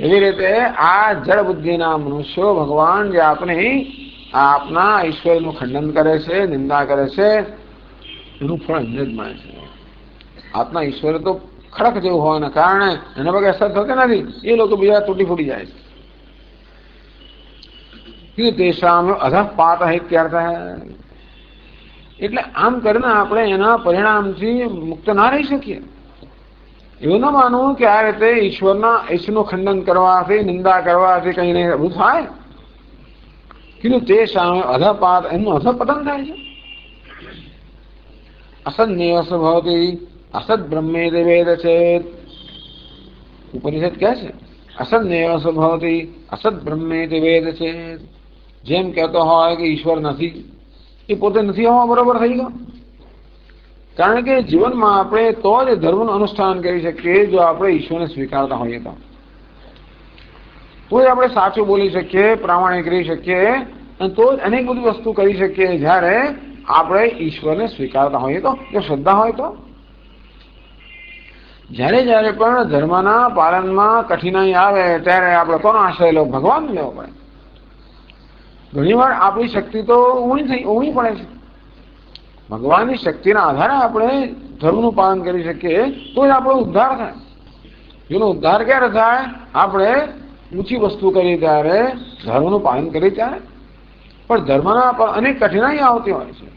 એવી રીતે આ જળ બુદ્ધિના મનુષ્યો ભગવાન જે આપના ઈશ્વરનું ખંડન કરે છે, નિંદા કરે છે, એનું ફળ એમને જ મળે છે. આપના ઈશ્વર તો ખડક જેવું હોવાના કારણે એના પર અસર થતી નથી. એ લોકો બીજા તૂટી ફૂટી જાય છે. તેષામ અધઃપાત ઇત્યર્થ. એટલે આમ કરીને આપણે એના પરિણામથી મુક્ત ના રહી શકીએ. એવું ના માનવું કે આ રીતે ઈશ્વરનું ખંડન કરવાથી, નિંદા કરવાથી કઈ નહીં એવું થાય. કીધું તે સામે અધપાત, એમનું અધપતન થાય છે. અસન્નેવ ભવતી અસદ બ્રહ્મે વેદ છે. ઉપનિષદ કહે છે અસન્નેવ ભવતી અસદ બ્રહ્મે વેદ છે. જેમ કહેતો હોય કે ઈશ્વર નથી, એ પોતે નથી હોવા બરોબર થઈ ગયો. કારણ કે જીવનમાં આપણે તો જ ધર્મનું અનુષ્ઠાન કરી શકીએ જો આપણે ઈશ્વરને સ્વીકારતા હોઈએ તો જ આપણે સાચું બોલી શકીએ, પ્રામાણિક રહી શકીએ, અને તો જ અનેક બધી વસ્તુ કરી શકીએ જ્યારે આપણે ઈશ્વરને સ્વીકારતા હોઈએ તો, જો શ્રદ્ધા હોય તો. જ્યારે પણ ધર્મના પાલનમાં કઠિનાઈ આવે ત્યારે આપણે કોનો આશ્રય લેવો? ભગવાનનો લેવો પડે. ઘણી વાર આપણી શક્તિ તો ઊણી પડે છે. ભગવાનની શક્તિના આધારે આપણે ધર્મનું પાલન કરી શકીએ તો જ આપણો ઉદ્ધાર થાય. જેનો ઉદ્ધાર ક્યારે થાય? આપણે ઊંચી વસ્તુ કરી ત્યારે, ધર્મનું પાલન કરી ત્યારે, પણ ધર્મના પર અનેક કઠિનાઈઓ આવતી હોય છે.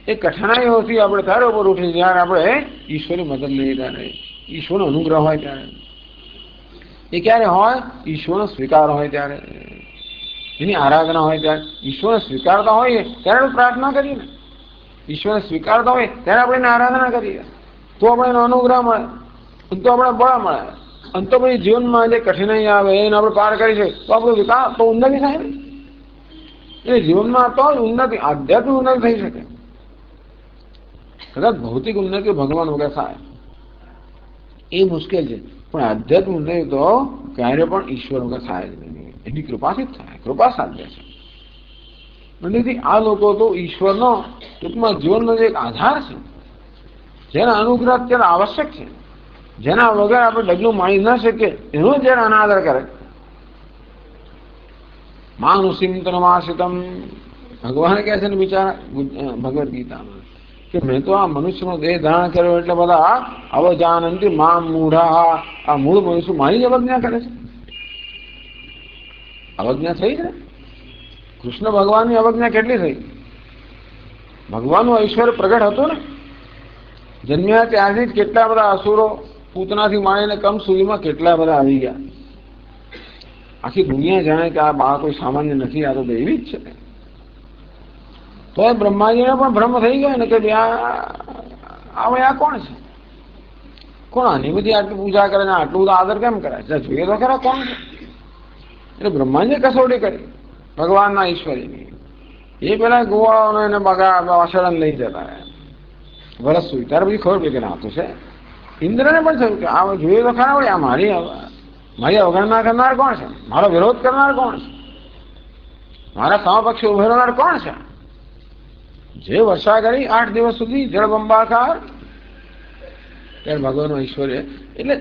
એ કઠિનાઈઓથી આપણે ત્યારે ઉપર ઉઠી જ્યારે આપણે ઈશ્વરની મદદ લઈએ ત્યારે, ઈશ્વરનો અનુગ્રહ હોય ત્યારે. એ ક્યારે હોય? ઈશ્વરનો સ્વીકાર હોય ત્યારે, એની આરાધના હોય ત્યારે. ઈશ્વરને સ્વીકારતા હોઈએ ત્યારે આપણે પ્રાર્થના કરીએ ને, ઈશ્વરને સ્વીકારતા હોય ત્યારે આપણે એની આરાધના કરીએ, તો આપણે એનો અનુગ્રહ મળે, તો આપણે બળ મળે. અને તો પછી જીવનમાં જે કઠિનાઈ આવે એને આપણે પાર કરી છે તો આપણો વિકાસ, તો ઉન્નતિ થાય ને. એટલે જીવનમાં તો ઉન્નતિ, આધ્યાત્મિક ઉન્નતિ થઈ શકે. કદાચ ભૌતિક ઉન્નતિ ભગવાન વગર થાય એ મુશ્કેલ છે, પણ આધ્યાત્મિક ઉન્નતિ તો ક્યારે પણ ઈશ્વર વગર થાય જ નહીં. એની કૃપાથી જ થાય, કૃપા સાધ્ય છે. એટલે આ લોકો તો ઈશ્વરનો ટૂંકમાં જીવનનો જે એક આધાર છે, જેના અનુગ્રહ અત્યારે આવશ્યક છે, જેના વગર આપણે ડગલું માણી ન શકીએ, એનો જયારે અનાદર કરે. માનુષિમ તનમાસિતમ, ભગવાન કહે છે ને બિચારા ભગવદ્ ગીતામાં કે મેં તો આ મનુષ્યનો દેહ ધારણ કર્યો એટલે બધા અવજાનંતી મામ મૂઢા, આ મૂળ મનુષ્ય મારી જ અવજ્ઞા કરે છે. અવજ્ઞા થઈ છે. કૃષ્ણ ભગવાનની અવજ્ઞા કેટલી થઈ? ભગવાનનું ઐશ્વર્ય પ્રગટ હતું ને. જન્મ્યા ત્યારથી જ કેટલા બધા અસુરો, પૂતનાથી માંડીને કમ સુધીમાં કેટલા બધા આવી ગયા. આખી દુનિયા જાણે કે આ બાળક કોઈ સામાન્ય નથી, આ તો દૈવી જ છે. તો એ બ્રહ્માજીને પણ ભ્રમ થઈ ગયો ને કે આ કોણ છે? કોણ આની બધી આટલી પૂજા કરે ને આટલું બધું આદર કેમ કરે? જોઈએ તો ખરા કોણ છે. એટલે બ્રહ્માજીએ કસોટી કરી ભગવાનના ઈશ્વરીની. એ પેલા ગોવાળાઓને એને વાસણ લઈ જતા વરસ સુધી, ત્યારે બધી ખબર પડી કે ના તો છે. ઇન્દ્રને પણ થયું કે આ જોઈએ તો ખરા વળી, આ મારી અવગણના કરનાર કોણ છે? મારો વિરોધ કરનાર કોણ છે? મારા સમપક્ષી ઉભેરનાર કોણ છે? જે વર્ષા કરી 8 દિવસ સુધી જળબંબાકાર, ત્યારે ભગવાનનું ઐશ્વર્ય. એટલે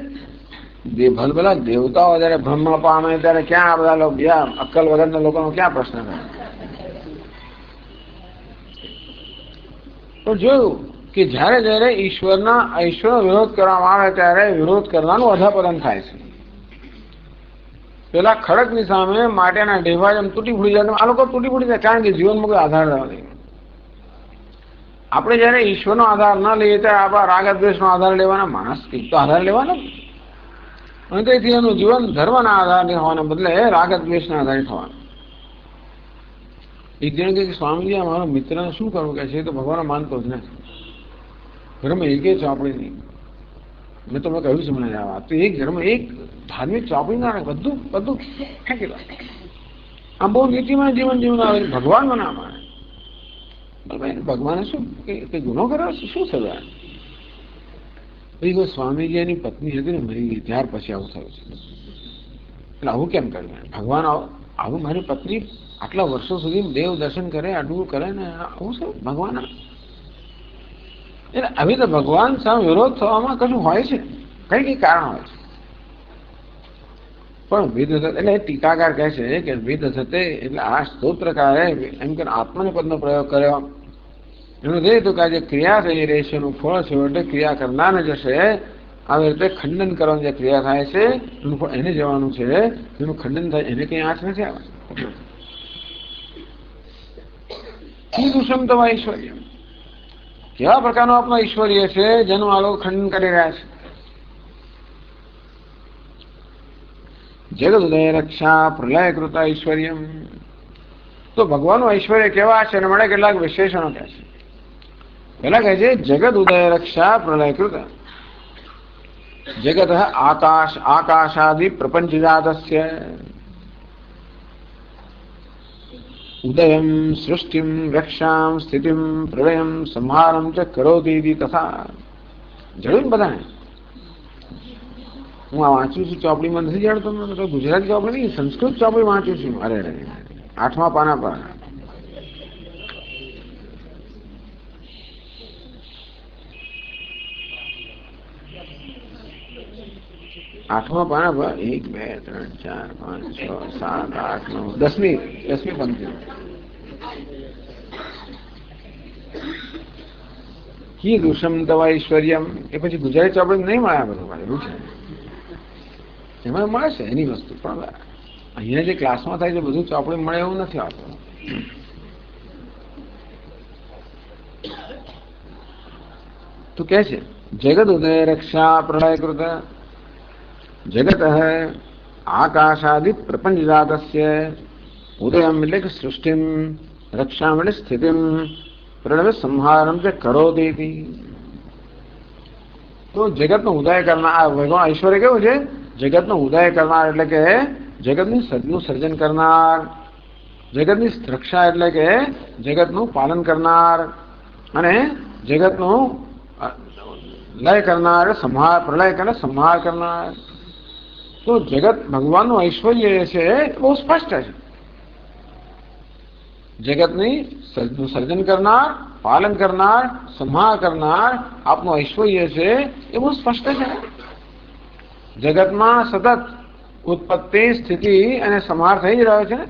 ભલભલા દેવતાઓ જયારે બ્રહ્મ પામે ત્યારે ક્યાં આ બધા લોકો, અક્કલ વગરના લોકોનો ક્યાં પ્રશ્ન કરે? તો જોયું કે જયારે જયારે ઈશ્વરના ઐશ્વરનો વિરોધ કરવામાં આવે ત્યારે વિરોધ કરવાનું અધપતન થાય છે. પેલા ખડકની સામે માટેના ઢેફા જેમ તૂટી ફૂટી જાય, આ લોકો તૂટી ફૂટી જાય, કારણ કે જીવનમાં કોઈ આધાર રહેવા નહીં. આપણે જયારે ઈશ્વરનો આધાર ન લઈએ ત્યારે આપણા રાગ દ્વેષનો આધાર લેવાના, માણસ કંઈક તો આધાર લેવાનો. અને તેથી એનું જીવન ધર્મના આધારે હોવાને બદલે રાગ દ્વેષના આધારે થવાનું. એક જણ કે સ્વામીજી મારો મિત્રને શું કરવું કે છે, તો ભગવાન માનતો જ નથી, ઘરમાં એકે ચોપડી નહીં. મેં તમને કહ્યું છે મને આ વાત, તો એક ઘરમાં એક ધાર્મિક ચોપડી ના રહે, બધું ફેંકી દો. આમ બહુ નીતિમાં જીવન જીવન આવે, ભગવાનમાં ના માને. ભગવાને શું કઈ ગુનો કર્યો છે? શું થયું? પછી કોઈ સ્વામીજી એની પત્ની હતી ને મરી ગઈ, ત્યાર પછી આવું થયું છે. એટલે આવું કેમ કર્યું? ભગવાન આવું, મારી પત્ની આટલા વર્ષો સુધી દેવ દર્શન કરે, આટલું કરે ને આવું છે ભગવાન? એટલે આવી તો ભગવાન સામે વિરોધ થવામાં કશું હોય છે, કઈ કારણ હોય છે. પણ વેદ, એટલે ટીકાકાર કહે છે કે વેદ થતે, એટલે આ સ્તોત્રકારે એમ કે આત્મનિપદનો પ્રયોગ કર્યો. એનું જે હતું કે આ જે ક્રિયા થઈ રહી છે એનું ફળ છે, એટલે ક્રિયા કરનારને જશે આવી રીતે ખંડન કરવાની જે ક્રિયા થાય છે એનું ફળ એને જવાનું છે. એનું ખંડન થાય એને કઈ આંચ નથી આવે. કીદૃશમ તમ ઐશ્વર્ય, કેવા પ્રકારનો આપણો ઐશ્વર્ય છે જેનું આ લોકો ખંડન કરી રહ્યા છે. જગદુદય રક્ષા પ્રલય કૃત ઐશ્વર્ય, તો ભગવાનનું ઐશ્વર્ય કેવા છે? અને મળે કેટલાક વિશેષણો કહે છે. પેલા કહે છે જગદ ઉદય રક્ષા પ્રલય કૃત. જગત આકાશાદિ પ્રપંચ જાતસ્ય ઉદયમ સૃષ્ટિમ રક્ષામ સ્થિતિમ પ્રલયમ સંહારમ ચ કરોતિ તથા. જોયું બધાને? હું આ વાંચું છું, ચોપડીમાં નથી જાણતો, ગુજરાતી ચોપડી નહીં, સંસ્કૃત ચોપડી વાંચું છું. અરે 8મા પાના પર. આઠમા પાના પર 1 2 3 4 5 6 7 8 9 10મી પંક્તિ. કીદૃશમ તવ ઐશ્વર્યમ, એ પછી ગુજરાતી ચોપડી નહીં મળે. બધું એવું છે, એમાં મળે છે એની વસ્તુ, પણ અહીંયા જે ક્લાસમાં થાય છે બધું ચોપડી મળે એવું નથી આવતું. તો કે છે જગત ઉદય રક્ષા પ્રલય કૃત જગત આકાશાદિ પ્રપંચ જાતસ્ય ઉદયમ એટલે કે સૃષ્ટિ, રક્ષા એટલે સ્થિતિ, પ્રલય સંહારમ તે કરોતિ. તો જગતનો ઉદય કરનાર ભગવાન ઈશ્વરે કેવું છે? જગતનો ઉદય કરનાર એટલે કે જગતનું સર્જન કરનાર, જગતની રક્ષા એટલે કે જગતનું પાલન કરનાર, અને જગતનું લય કરનાર, સંહાર, પ્રલય કરે સંહાર કરનાર. તો જગત ભગવાનનું ઐશ્વર્ય છે બહુ સ્પષ્ટ છે. જગતની સર્જન કરનાર, પાલન કરનાર, સંહાર કરનાર આપનું ઐશ્વર્ય છે એ બહુ સ્પષ્ટ છે. જગતમાં સતત ઉત્પત્તિ, સ્થિતિ અને સંહાર થઈ જ રહ્યો છે.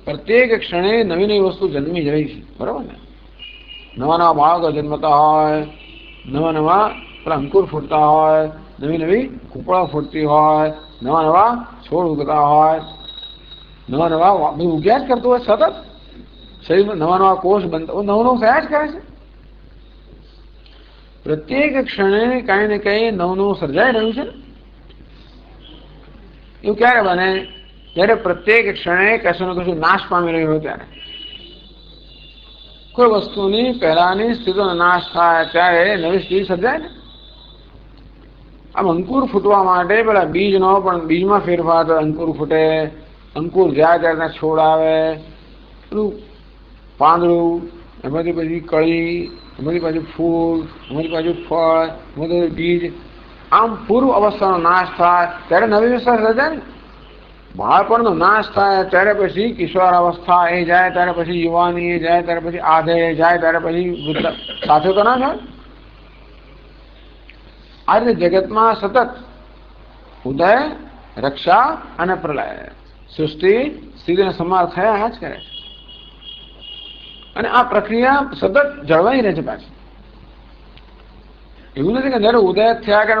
પ્રત્યેક ક્ષણે નવી નવી વસ્તુ જન્મી જ રહી છે, બરાબર ને? નવા નવા બાળકો જન્મતા હોય, નવા નવા અંકુર ફૂટતા હોય, નવી નવી કૂપળા ફૂટતી હોય, નવા નવા છોડ ઉગતા હોય, નવા નવા ઉગ્યા જ કરતું હોય. સતત શરીરમાં નવા નવા કોષ બનતા, નવું નવું થયા જ કરે છે. પ્રત્યેક ક્ષણે કઈ ને કઈ નવું નવું સર્જાઈ રહ્યું છે. એવું ક્યારે બને? ત્યારે પ્રત્યેક ક્ષણે કશું ને કશું નાશ પામી રહ્યું હોય ત્યારે. કોઈ વસ્તુની પહેલાની સ્થિતિનો નાશ થાય ત્યારે નવી સ્થિતિ સર્જાય ને. આમ અંકુર ફૂટવા માટે પેલા બીજનો પણ બીજમાં ફેરફાર થાય, અંકુર ફૂટે, અંકુર જાય ત્યારે છોડ આવે, પેલું પાંદડું, એમાંથી પછી કળી, એમાંથી પાછું ફૂલ, એમાંથી પાછું ફળ, એમાંથી બીજ. આમ પૂર્વ અવસ્થાનો નાશ થાય ત્યારે નવી અવસ્થા સર્જાય ને. બાળપણનો નાશ થાય ત્યારે પછી કિશોર અવસ્થા એ જાય, ત્યારે પછી યુવાની એ જાય, ત્યારે પછી આધે જાય, ત્યારે પછી સાથે તો ના થાય. આ રીતે જગતમાં સતત ઉદય, રક્ષા અને પ્રલય, સૃષ્ટિ, સ્થિતિ અને સંહાર થયા જ કરે છે. અને આ પ્રક્રિયા સતત જળવાઈ રહે છે. પાછી એવું નથી કે જયારે ઉદય થયા કે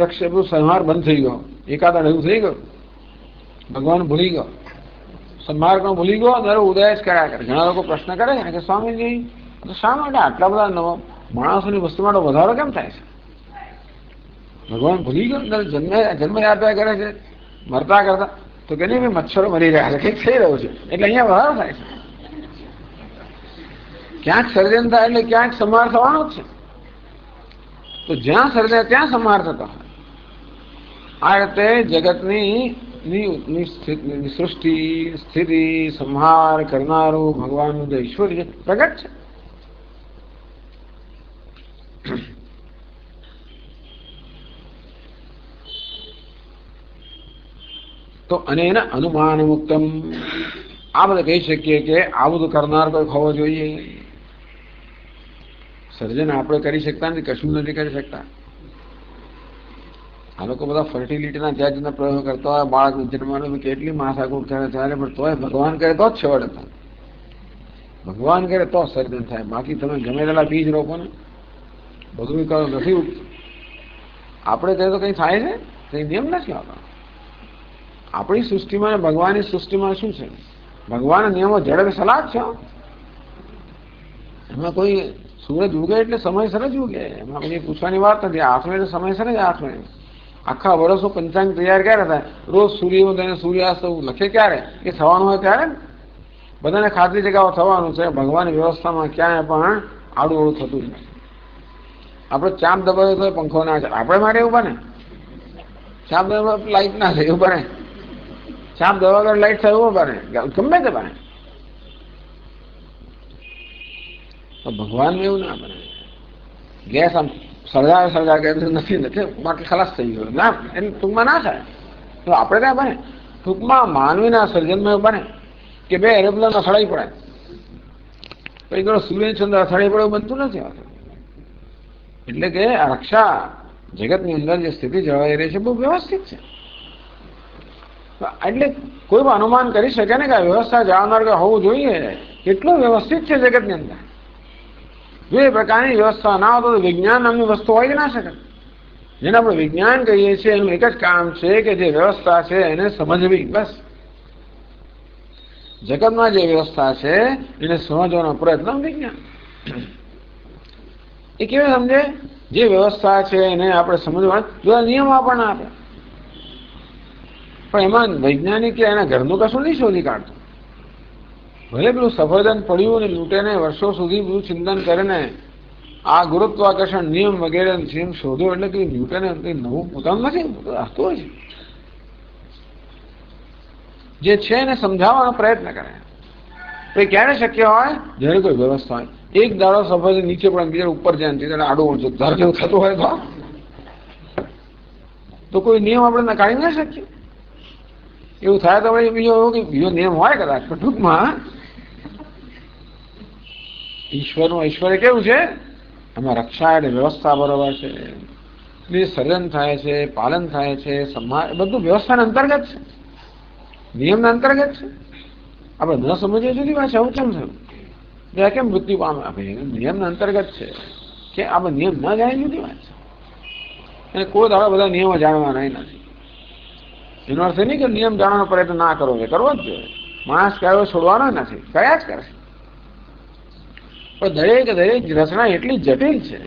રક્ષા સંહાર બંધ થઈ ગયો, એકાદ એવું થઈ ગયું, ભગવાન ભૂલી ગયો, સંહાર પણ ભૂલી ગયો, ત્યારે ઉદય જ કર્યા કરે. ઘણા લોકો પ્રશ્ન કરે છે કે સ્વામીજી શા માટે આટલા બધા માણસોની વસ્તુ માટે વધારો કેમ થાય છે? ભગવાન ભૂલી ગયો, જન્મ યાત્રા કરે છે મરતા કરતા. તો કે નહીં, મચ્છરો મરી રહ્યા છે, કંઈક થઈ રહ્યું છે એટલે અહીંયા વધારો થાય છે. ક્યાંક સર્જન થાય એટલે ક્યાંક સંહાર થવાનો જ છે. તો જ્યાં સર્જાય ત્યાં સંહાર થતો હોય. આ રીતે જગતની સૃષ્ટિ, સ્થિતિ, સંહાર કરનારું ભગવાનનું જે ઈશ્વર પ્રગટ છે. તો અને એને અનુમાન મુક્તમ, આ બધા કહી શકીએ કે આ બધું કરનાર કોઈ હોવો જોઈએ. સર્જન આપણે કરી શકતા નથી, કશું નથી કરી શકતા. આ લોકો બધા ફર્ટિલિટીના જ્યાં જુદા પ્રયોગો કરતા હોય, બાળક જન્મવાનું કેટલી માથાકૂટ કરે ત્યારે, પણ તોય ભગવાન કરે તો જ છેવટે થાય. ભગવાન કરે તો સર્જન થાય. બાકી તમે ગમે તેલા બીજ રોપો ને, બધું કરો, નથી ઉઠતું. આપણે કહે તો કંઈ થાય છે? કંઈ નિયમ નથી આવતા. આપણી સૃષ્ટિમાં અને ભગવાનની સૃષ્ટિમાં શું છે? ભગવાનના નિયમો જડે સલાહ છે. એમાં કોઈ સૂરજ ઉગે એટલે સમયસર જ ઉગે, એમાં પછી પૂછવાની વાત નથી. આઠમે એટલે સમયસર જ આઠમે. આખા વર્ષો પંચાંગ તૈયાર ક્યારે થાય? રોજ સૂર્યોદય સૂર્યાસ્ત લખે ક્યારે? એ થવાનું હોય ત્યારે. બધાને ખાતરી છે કે આવું થવાનું છે. ભગવાનની વ્યવસ્થામાં ક્યાંય પણ આડું અવળું થતું જ નથી. આપણે ચાપ દબાવે તો પંખો ના ચાલે. આપણે માટે એવું બને? ચાપ દબાવે લાઈટ ના થાય એવું બને? ચાપ દવા વગર લાઈટ થાય એવું બને? ગમે તે બને. ભગવાનમાં એવું ના બને. ગેસ આમ સળગા કે નથી બાકી ખલાસ થઈ ગયો ના, એટલે ટૂંકમાં ના થાય. તો આપણે ત્યાં બને? ટૂંકમાં માનવીના સર્જનમાં એવું બને કે બે એરોપ્લેન અથડાઈ પડે, પછી પેલો સૂર્યચંદ્ર અથડાઈ પડે, એવું બનતું નથી હોતું. એટલે કે આ રક્ષા જગતની અંદર જે સ્થિતિ જળવાઈ રહી છે બહુ વ્યવસ્થિત છે. એટલે કોઈ પણ અનુમાન કરી શકે ને કે આ વ્યવસ્થા જાણનાર કે હોવું જોઈએ. કેટલું વ્યવસ્થિત છે જગતની અંદર. જો એ પ્રકારની વ્યવસ્થા ના હોતો તો વિજ્ઞાન નામની વસ્તુ હોય જ ના શકે. જેને આપણે વિજ્ઞાન કહીએ છીએ એનું એક જ કામ છે કે જે વ્યવસ્થા છે એને સમજવી, બસ. જગતમાં જે વ્યવસ્થા છે એને સમજવાનો પ્રયત્ન વિજ્ઞાન. એ કેવી સમજે? જે વ્યવસ્થા છે એને આપણે સમજવા બધા નિયમ આપણને આપે, પણ એમાં વૈજ્ઞાનિક એના ઘરનું કશું નહીં શોધી કાઢતું. ભલે પેલું સફરજન પડ્યું ને લૂંટેને વર્ષો સુધી બધું ચિંતન કરીને આ ગુરુત્વાકર્ષણ નિયમ વગેરે નિયમ શોધો એટલે કે ન્યૂટને કંઈ નવું પોતાનું નથી હતું જ. જે છે એને સમજાવવાનો પ્રયત્ન કરે. તો એ ક્યારે શક્ય હોય? જ્યારે કોઈ વ્યવસ્થા હોય. એક દાડો સફરજન નીચે પડે બીજા ઉપર જાય ત્યારે આડો ઊંચો ધાર જેવું થતું હોય તો કોઈ નિયમ આપણે નકારી ના શકીએ. એવું થાય તો બીજો નિયમ હોય કદાચ, પણ ટૂંકમાં ઈશ્વરનું ઐશ્વર્ય કેવું છે? એમાં રક્ષા એટલે વ્યવસ્થા બરોબર છે, સર્જન થાય છે, પાલન થાય છે, સમાજ બધું વ્યવસ્થાના અંતર્ગત છે, નિયમના અંતર્ગત છે. આપણે ન સમજીએ જુદી વાત છે. આવું કેમ છે? કેમ મૃત્યુ પામે? નિયમના અંતર્ગત છે કે આપણે નિયમ ન જાણીએ જુદી વાત છે. અને કોઈ દાડા બધા નિયમો જાણવાના નથી. એનો અર્થ એ નહીં કે નિયમ જાણવાનો પ્રયત્ન ના કરવો જોઈએ, કરવો જ જોઈએ. માણસ કયો છોડવાનો નથી, કયા જ કરશે. પણ દરેક રચના એટલી જટિલ છે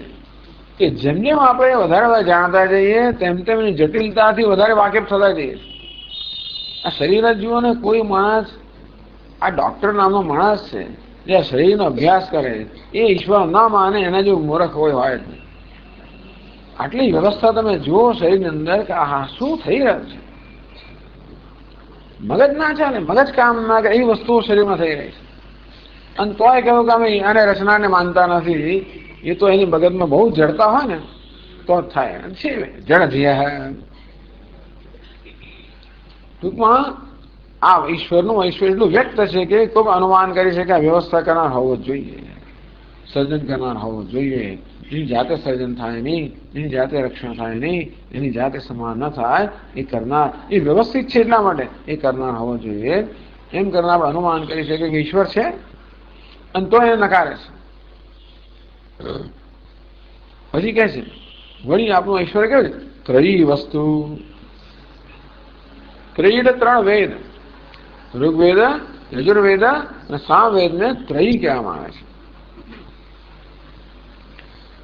કે જેમ જેમ આપણે વધારે જાણતા જઈએ તેમ તેમ એની જટિલતાથી વધારે વાકેફ થતા જઈએ. આ શરીર જ જુઓ ને, કોઈ માણસ આ ડોક્ટર નામનો માણસ છે જે આ શરીરનો અભ્યાસ કરે એ ઈશ્વર ના માને એના જેવું મૂર્ખ હોય જ નહીં. આટલી વ્યવસ્થા તમે જુઓ શરીરની અંદર કે આ શું થઈ રહ્યું છે. મગજ ના ચાલે, મગજ કામ ના કરે એવી વસ્તુઓ શરીરમાં થઈ રહી છે. અને તોય કહ્યું કે અમે આને રચનાને માનતા નથી. એ તો એની મગજમાં બહુ જડતા હોય ને તો જ થાય છે. જડ થયા ટૂંકમાં આ ઈશ્વરનું ઐશ્વર્ય એટલું વ્યક્ત છે કે કોઈ અનુમાન કરી શકે આ વ્યવસ્થા કરનાર હોવો જોઈએ, સર્જન કરનાર હોવો જોઈએ. એની જાતે સર્જન થાય નહીં, એની જાતે રક્ષણ થાય નહીં, એની જાતે સમાન ન થાય એ કરનાર, એ વ્યવસ્થિત છે એટલા માટે એ કરનાર હોવો જોઈએ. એમ કરનાર આપણે અનુમાન કરી શકીએ કે ઈશ્વર છે અને તો એને નકારે છે. પછી કહે છે વળી આપણું ઐશ્વર્ય કેવું છે? ત્રયી વસ્તુ. ત્રયી એટલે 3 વેદ, ઋગ્વેદ, યજુર્વેદ અને સામવેદને ત્રયી કહેવામાં આવે છે.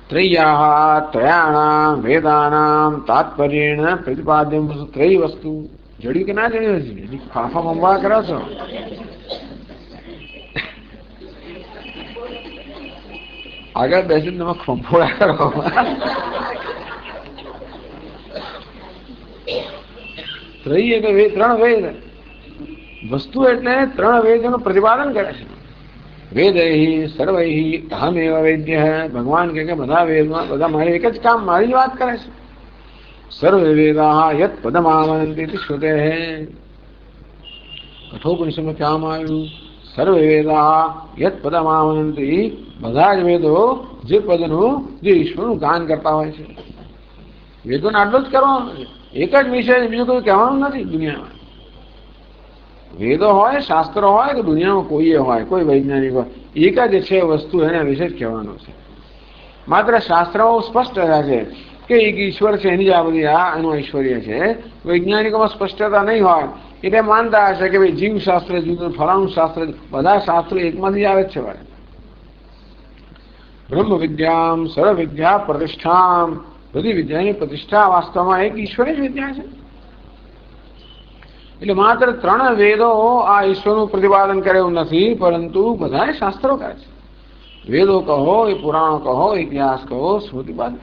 ત્રય્યાહ ત્રયાણામ વેદાનામ તાત્પર્યેણ પ્રતિપાદ્યમ ત્રયી વસ્તુ. જડ્યું કે ના જડ્યું છે? ફાફા મંબા કરો છો? આગળ બેસીને તમે ખંભોળા કરો. ત્રયી એટલે 3 વેદ વસ્તુ એટલે 3 વેદોનું પ્રતિપાદન કરે છે. વેદૈ સર્વૈ અહમેવ વેદ્ય. ભગવાન કે બધા વેદમાં બધા મારી એક જ કામ, મારી જ વાત કરે છે. સર્વે વેદા યત પદમાવનંતિ શ્રુતે. કઠોપનિષદમાં કહેવામાં આવ્યું સર્વે વેદા યત પદમાવનંતિ. બધા જ વેદો જે પદનું, જે ઈશ્વરનું ગાન કરતા હોય છે. વેદોને આટલું જ કરવાનું છે, એક જ વિષય, બીજું કોઈ કહેવાનું નથી દુનિયામાં. વેદો હોય, શાસ્ત્રો હોય કે દુનિયામાં કોઈએ હોય, કોઈ વૈજ્ઞાનિક હોય, એક જ છે વસ્તુ એના વિશે જ કહેવાનું છે. માત્ર શાસ્ત્રોમાં સ્પષ્ટ છે કે એક ઈશ્વર છે, એની જ આ બધી આ એનું ઐશ્વર્ય છે. વૈજ્ઞાનિકોમાં સ્પષ્ટતા નહીં હોય એટલે માનતા હશે કે ભાઈ જીવશાસ્ત્ર જુદું, ફલાણું શાસ્ત્ર, બધા શાસ્ત્રો એકમાંથી જ આવે જ છે. ભાઈ બ્રહ્મ વિદ્યામ સર્વ વિદ્યા પ્રતિષ્ઠામ. બધી વિદ્યાની પ્રતિષ્ઠા વાસ્તવમાં એક ઈશ્વરની જ વિદ્યા છે. એટલે માત્ર 3 વેદો આ ઈશ્વરનું પ્રતિપાદન કરે એવું નથી, પરંતુ બધા શાસ્ત્રો કરે છે. વેદો કહો, એ પુરાણો કહો, ઇતિહાસ કહો, સ્મૃતિપાદ.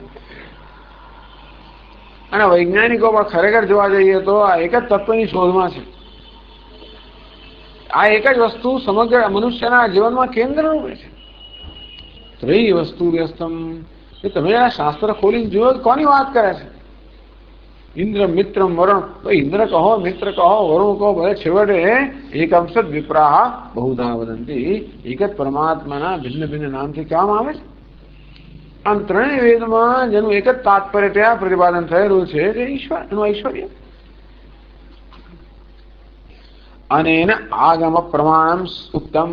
અને વૈજ્ઞાનિકો પણ ખરેખર જોવા જઈએ તો આ એક જ તત્વની શોધમાં છે. આ એક જ વસ્તુ સમગ્ર મનુષ્યના જીવનમાં કેન્દ્રરૂપે છે. ત્રયી વસ્તુ વ્યસ્તમ. એ તમે આ શાસ્ત્ર ખોલીને જુઓ કોની વાત કરે છે? ઇન્દ્ર મિત્રમ વરુણ. તો ઇન્દ્ર કહો, મિત્ર કહો, વરુણ કહો, ભલે છેવટે એકંશદ વિપ્રાહ બહુધા વદંતી. એક જ પરમાત્માના ભિન્ન ભિન્ન નામથી કહેવામાં આવે છે. આમ 3 વેદમાં જેનું એક જ તાત્પર્ય ત્યાં પ્રતિપાદન થયેલું છે તે ઈશ્વર, એનું ઐશ્વર્ય. અને એને આગમ પ્રમાણમ ઉત્તમ.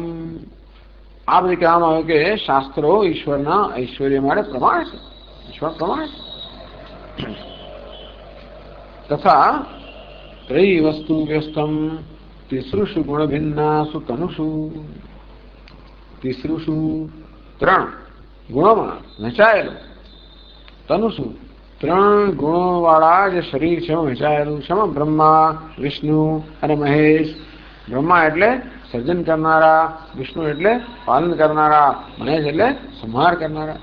આ બધી કહેવામાં આવે કે શાસ્ત્રો ઈશ્વરના ઐશ્વર્ય માટે પ્રમાણ છે. ઈશ્વર પ્રમાણ છે. તથા ત્રયી વસ્તુ વ્યસ્તમ. તિસૃષુ ગુણ ભિન્નાસુ તનુષુ. તિસૃષુ ત્રણ ગુણોમાં વહેંચાયેલું, તનુષુ ત્રણ ગુણો વાળા જે શરીર છે વહેંચાયેલું. શમ બ્રહ્મા, વિષ્ણુ અને મહેશ. બ્રહ્મા એટલે સર્જન કરનારા, વિષ્ણુ એટલે પાલન કરનારા, મહેશ એટલે સંહાર કરનારા.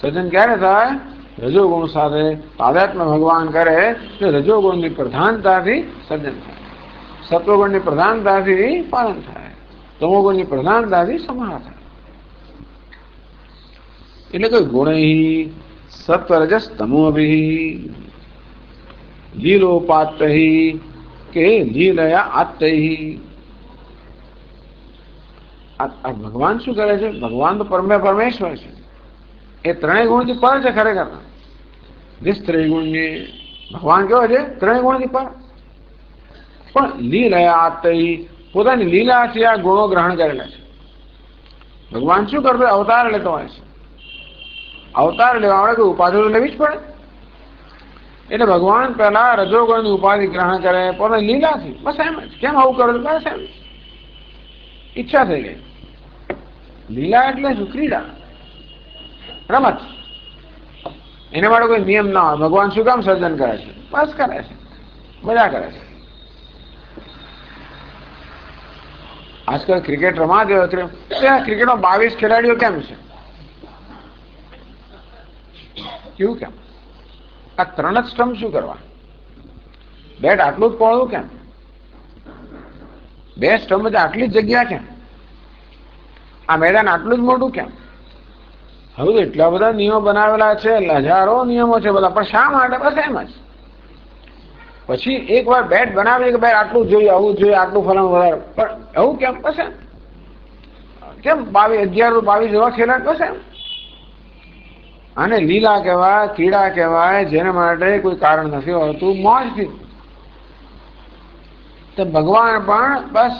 સર્જન ક્યારે થાય? રજોગુણ સાથે તાદાત્મ્ય ભગવાન કરે તો રજોગુણની પ્રધાનતાથી સર્જન થાય, સત્વગુણની પ્રધાનતાથી પાલન થાય, તમોગુણની પ્રધાનતાથી સંહાર થાય. એટલે કે ગુણૈ સત્વરજસ તમોભિ લીલોપાત્તૈ કે લીલયા આત્તૈ. આ ભગવાન શું કરે છે? ભગવાન તો પરમેશ્વર છે. એ ત્રણેય ગુણથી પર છે ખરેખર. ત્રય ગુણની ભગવાન કેવો છે? ત્રણેય ગુણથી પર. પણ લીલયા આત્તૈ પોતાની લીલાથી આ ગુણો ગ્રહણ કરેલા છે. ભગવાન શું કરતો? અવતાર લેતો હોય છે. અવતાર લેવા આવડે કે ઉપાધિ તો લેવી જ પડે. એટલે ભગવાન પહેલા રજોગુણની ઉપાધિ ગ્રહણ કરે પોતાની લીલાથી. બસ એમ જ. કેમ આવું કરો? બસ એમ ઈચ્છા થઈ ગઈ. લીલા એટલે શું? ક્રીડા, રમત. એના માટે કોઈ નિયમ ના હોય. ભગવાન શું કામ સર્જન કરે છે? બસ કરે છે, મજા કરે છે. આજકાલ ક્રિકેટ રમા દેવો, ક્રિકેટમાં 22 ખેલાડીઓ કેમ છે? કેવું કેમ? આ ત્રણ જ સ્ટમ્પ શું કરવા? બેટ આટલું જ પહોળું કેમ? બે સ્ટમ્પ જ આટલી જ જગ્યા કેમ? આ મેદાન આટલું જ મોટું કેમ? હવે તો એટલા બધા નિયમો બનાવેલા છે, હજારો નિયમો છે બધા, પણ શા માટે? બસ એમ જ. પછી એક વાર બેટ બનાવી કે બેટ આટલું જોઈએ, આવું જોઈએ, આટલું ફલાણું વધારે, પણ એવું કેમ? બસ એમ. કેમ 11-22 એવા ખેલાડી? બસ એમ. આને લીલા કહેવાય, ક્રીડા કહેવાય, જેના માટે કોઈ કારણ નથી હોતું, મોજથી. તો ભગવાન પણ બસ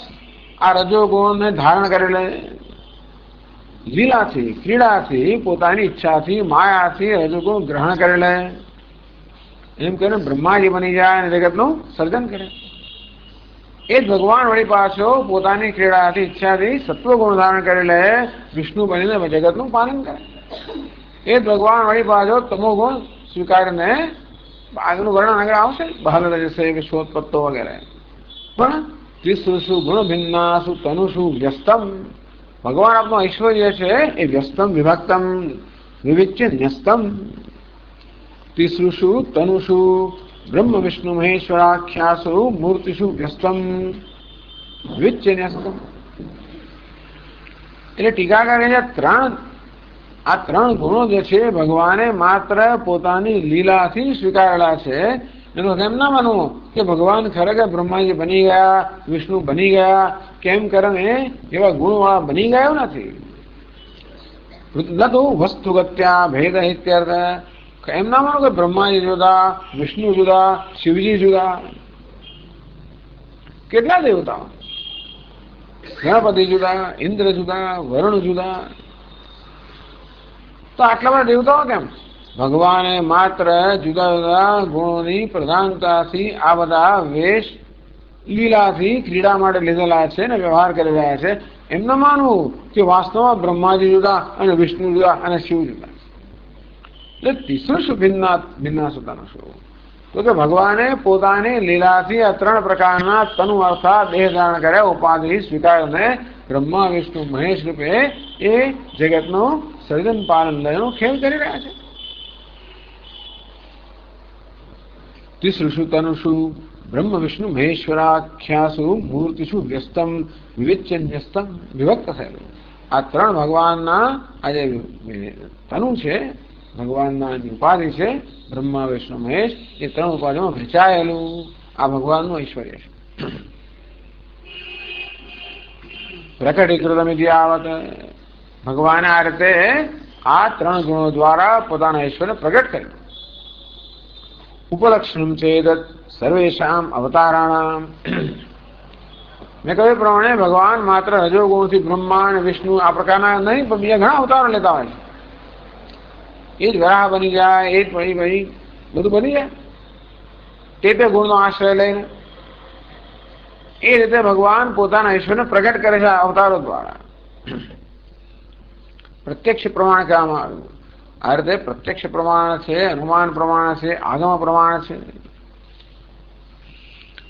આ રજોગુણને ધારણ કરેલે લીલાથી, ક્રીડાથી, પોતાની ઈચ્છાથી, માયાથી રજોગુણ ગ્રહણ કરેલે. એમ કહીને બ્રહ્માજી બની જાય અને જગતનું સર્જન કરે. એ જ ભગવાન વળી પાછો પોતાની ક્રીડાથી, ઈચ્છાથી સત્વગુણ ધારણ કરેલે વિષ્ણુ બનીને જગતનું પાલન કરે. એ જ ભગવાન વળી પાછો તમોગુણ સ્વીકારીને, આગળનું વર્ણન આગળ આવશે, બહાલ રજસે વિશ્વોત્પત્તો વગેરે. પણ ત્રિસૃષુ ગુણ ભિન્નાસુ તનુષુ વ્યસ્તમ. ભગવાન આપનું ઐશ્વર્ય છે એ વ્યસ્તમ વિભક્તમ વિવિચ્ય ન્યસ્તમ. ત્રિસૃષુ તનુષુ બ્રહ્મ વિષ્ણુ મહેશ્વરાખ્યાસુ મૂર્તિષુ વ્યસ્તમ વિવિચ્ય ન્યસ્તમ. એટલે ટીકાકારે આ ત્રણ ગુણો જે છે ભગવાને માત્ર પોતાની લીલાથી સ્વીકારેલા છે. એનો કેમ ના માનવું કે ભગવાન ખરેખર બ્રહ્માજી બની ગયા, વિષ્ણુ બની ગયા, કેમ કરે એવા ગુણવાળા બની ગયો નથી. ન તો વસ્તુગત્યા ભેદ ઇત્યર્થ. એમ ના માનો કે બ્રહ્માજી જુદા, વિષ્ણુ જુદા, શિવજી જુદા. કેટલા દેવતાઓ? ગણપતિ જુદા, ઇન્દ્ર જુદા, વરુણ જુદા. તો આટલા બધા દેવતાઓ કેમ? ભગવાને માત્ર જુદા જુદા ગુણોની પ્રધાનતાથી આ બધા વેશ લીલાથી ક્રીડા માટે લીધેલા છે ને વ્યવહાર કરી રહ્યા છે. એમ ન માનવું કે વાસ્તવમાં બ્રહ્માજી જુદા અને વિષ્ણુ જુદા અને શિવ જુદા. એટલે તિસૃષુ ભિન્નાસુ તનુષુ. તો કે ભગવાને પોતાની લીલાથી આ ત્રણ પ્રકારના તનુ અર્થાત દેહ ધારણ કર્યા, ઉપાધિ સ્વીકારીને બ્રહ્મા વિષ્ણુ મહેશ રૂપે એ જગતનું સર્જન પાલન લયનો ખેલ કરી રહ્યા છે. ત્રિસૃષુ તનુષુ બ્રહ્મ વિષ્ણુ મહેશ્વરાખ્યાસુ મૂર્તિષુ વ્યસ્તમ વિવિચ્ય ન્યસ્તમ. વિભક્ત થયેલું આ ત્રણ ભગવાનના આ જે તનુ છે, ભગવાનના ઉપાધિ છે બ્રહ્મા વિષ્ણુ મહેશ, એ ત્રણ ઉપાધિમાં વહેંચાયેલું આ ભગવાનનું ઐશ્વર્ય છે. પ્રકટીકૃતમિતિ આવત. ભગવાને આ રીતે આ ત્રણ ગુણો દ્વારા પોતાના ઐશ્વર્ય પ્રગટ કર્યું. ઉપલક્ષણમ ચેદ સર્વેશામ અવતારાણામ. મેં કહ્યું પ્રમાણે ભગવાન માત્ર રજોગુણથી બ્રહ્મા અને વિષ્ણુ આ પ્રકારના નહીં, પણ બીજા ઘણા અવતારો લેતા હોય છે. એ જ વરાહ બની જાય, એ જ પછી બધું બની જાય તે ગુણનો આશ્રય લઈને. એ રીતે ભગવાન પોતાના ઈશ્વરને પ્રગટ કરે છે અવતારો દ્વારા. પ્રત્યક્ષ પ્રમાણ કહેવામાં આવ્યું. આ રીતે પ્રત્યક્ષ પ્રમાણ છે, અનુમાન પ્રમાણ છે, આગમ પ્રમાણ છે.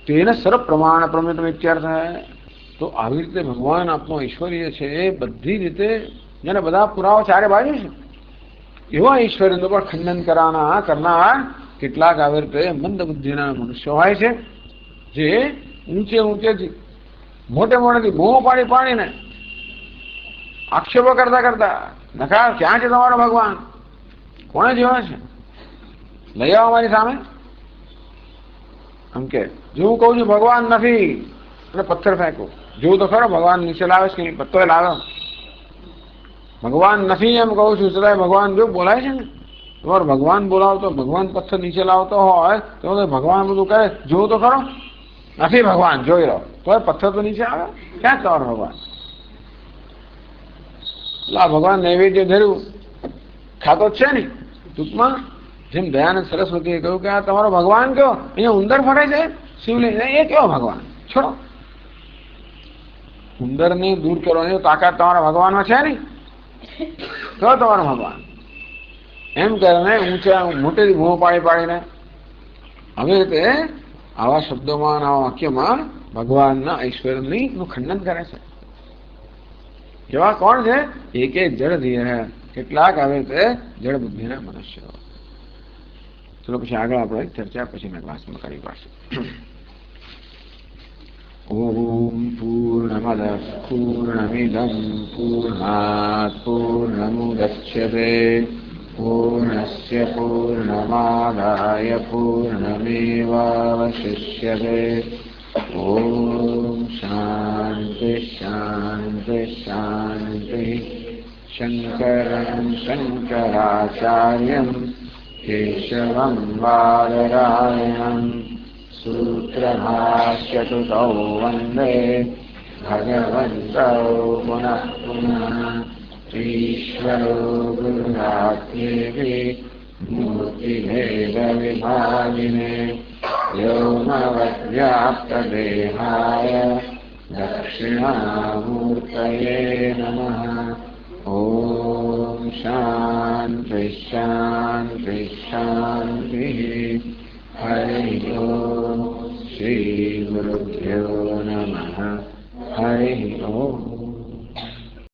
તેને સર્વ પ્રમાણ પ્રમિતમ ઇત્યર્થ હૈ. તો આવી રીતે ભગવાન આપનો ઐશ્વર્ય છે એ બધી રીતે જેને બધા પુરાવા ચારે બાજુ છે એવા ઐશ્વર્યનું પણ ખંડન કરનાર કેટલાક આવી રીતે મંદ બુદ્ધિના મનુષ્યો હોય છે, જે ઊંચે ઊંચેથી મોટે મોટેથી બૂમો પાડીને આક્ષેપો કરતા નકાર ક્યાં છે તમારો ભગવાન, કોણે જોયો છે, લઈ આવો અમારી સામે. એમ કે જો હું કહું છું ભગવાન નથી અને પથ્થર ફેંકો, જોવું તો ખરો ભગવાન નીચે લાવે છે કે પત્તો લાવે. ભગવાન નથી એમ કહું છું છતાં ભગવાન જો બોલાય છે ને, તમારો ભગવાન બોલાવતો ભગવાન પથ્થર નીચે લાવતો હોય તો ભગવાન બધું કહે જોવું તો ખરો, નથી ભગવાન જોઈ રહ્યો તો પથ્થર તો નીચે આવે. ક્યાં તમારો ભગવાન? ભગવાન નૈવેદ્ય ધર્યું ખાતો જ છે ને. ટૂંકમાં જેમ દયાનંદ સરસ્વતીએ કહ્યું કે આ તમારો ભગવાન કયો, અહીંયા ઉંદર ફરે છે શિવલિંગ, એ કેવો ભગવાન? છોડો, ઉંદરને દૂર કરવાની તાકાત તમારા ભગવાનમાં છે ને, તો તમારો ભગવાન. એમ કરીને ઊંચા મોટેથી બૂમો પાડીને હવે રીતે આવા શબ્દોમાં આવા વાક્યમાં ભગવાનના ઐશ્વર્યની ખંડન કરે છે. કેવા કોણ છે? એક જળ ધીર, કેટલાક આવી રીતે જળ બુદ્ધિના મનુષ્યો. ચલો પછી આગળ આપણે ચર્ચા પછી ક્લાસમાં કરી પાછું. ઓમ પૂર્ણમદ પૂર્ણમિદં પૂર્ણાત પૂર્ણમુદચ્યતે પૂર્ણસ્ય પૂર્ણમાદાય પૂર્ણમેવાવશિષ્યતે. ઓમ શાંતિ શાંતિ શાંતિ. શંકરં શંકરાચાર્યં કેશવં બાદરાયણં સૂત્રભાષ્યકૃતૌ વંદે ભગવन्तौ પુનઃ પુનઃ. ઈશ્વરો ગુરુરાત્મેતિ મૂર્તિભેદવિભાગિને વ્યોમવદ્વ્યાપ્તદેહાય દક્ષિણામૂર્તયે નમઃ. ઓમ શાંતિ શાંતિ શાંતિ. હરિ ઓમ. શ્રી ગુરુભ્યો નમઃ. હરિ ઓમ.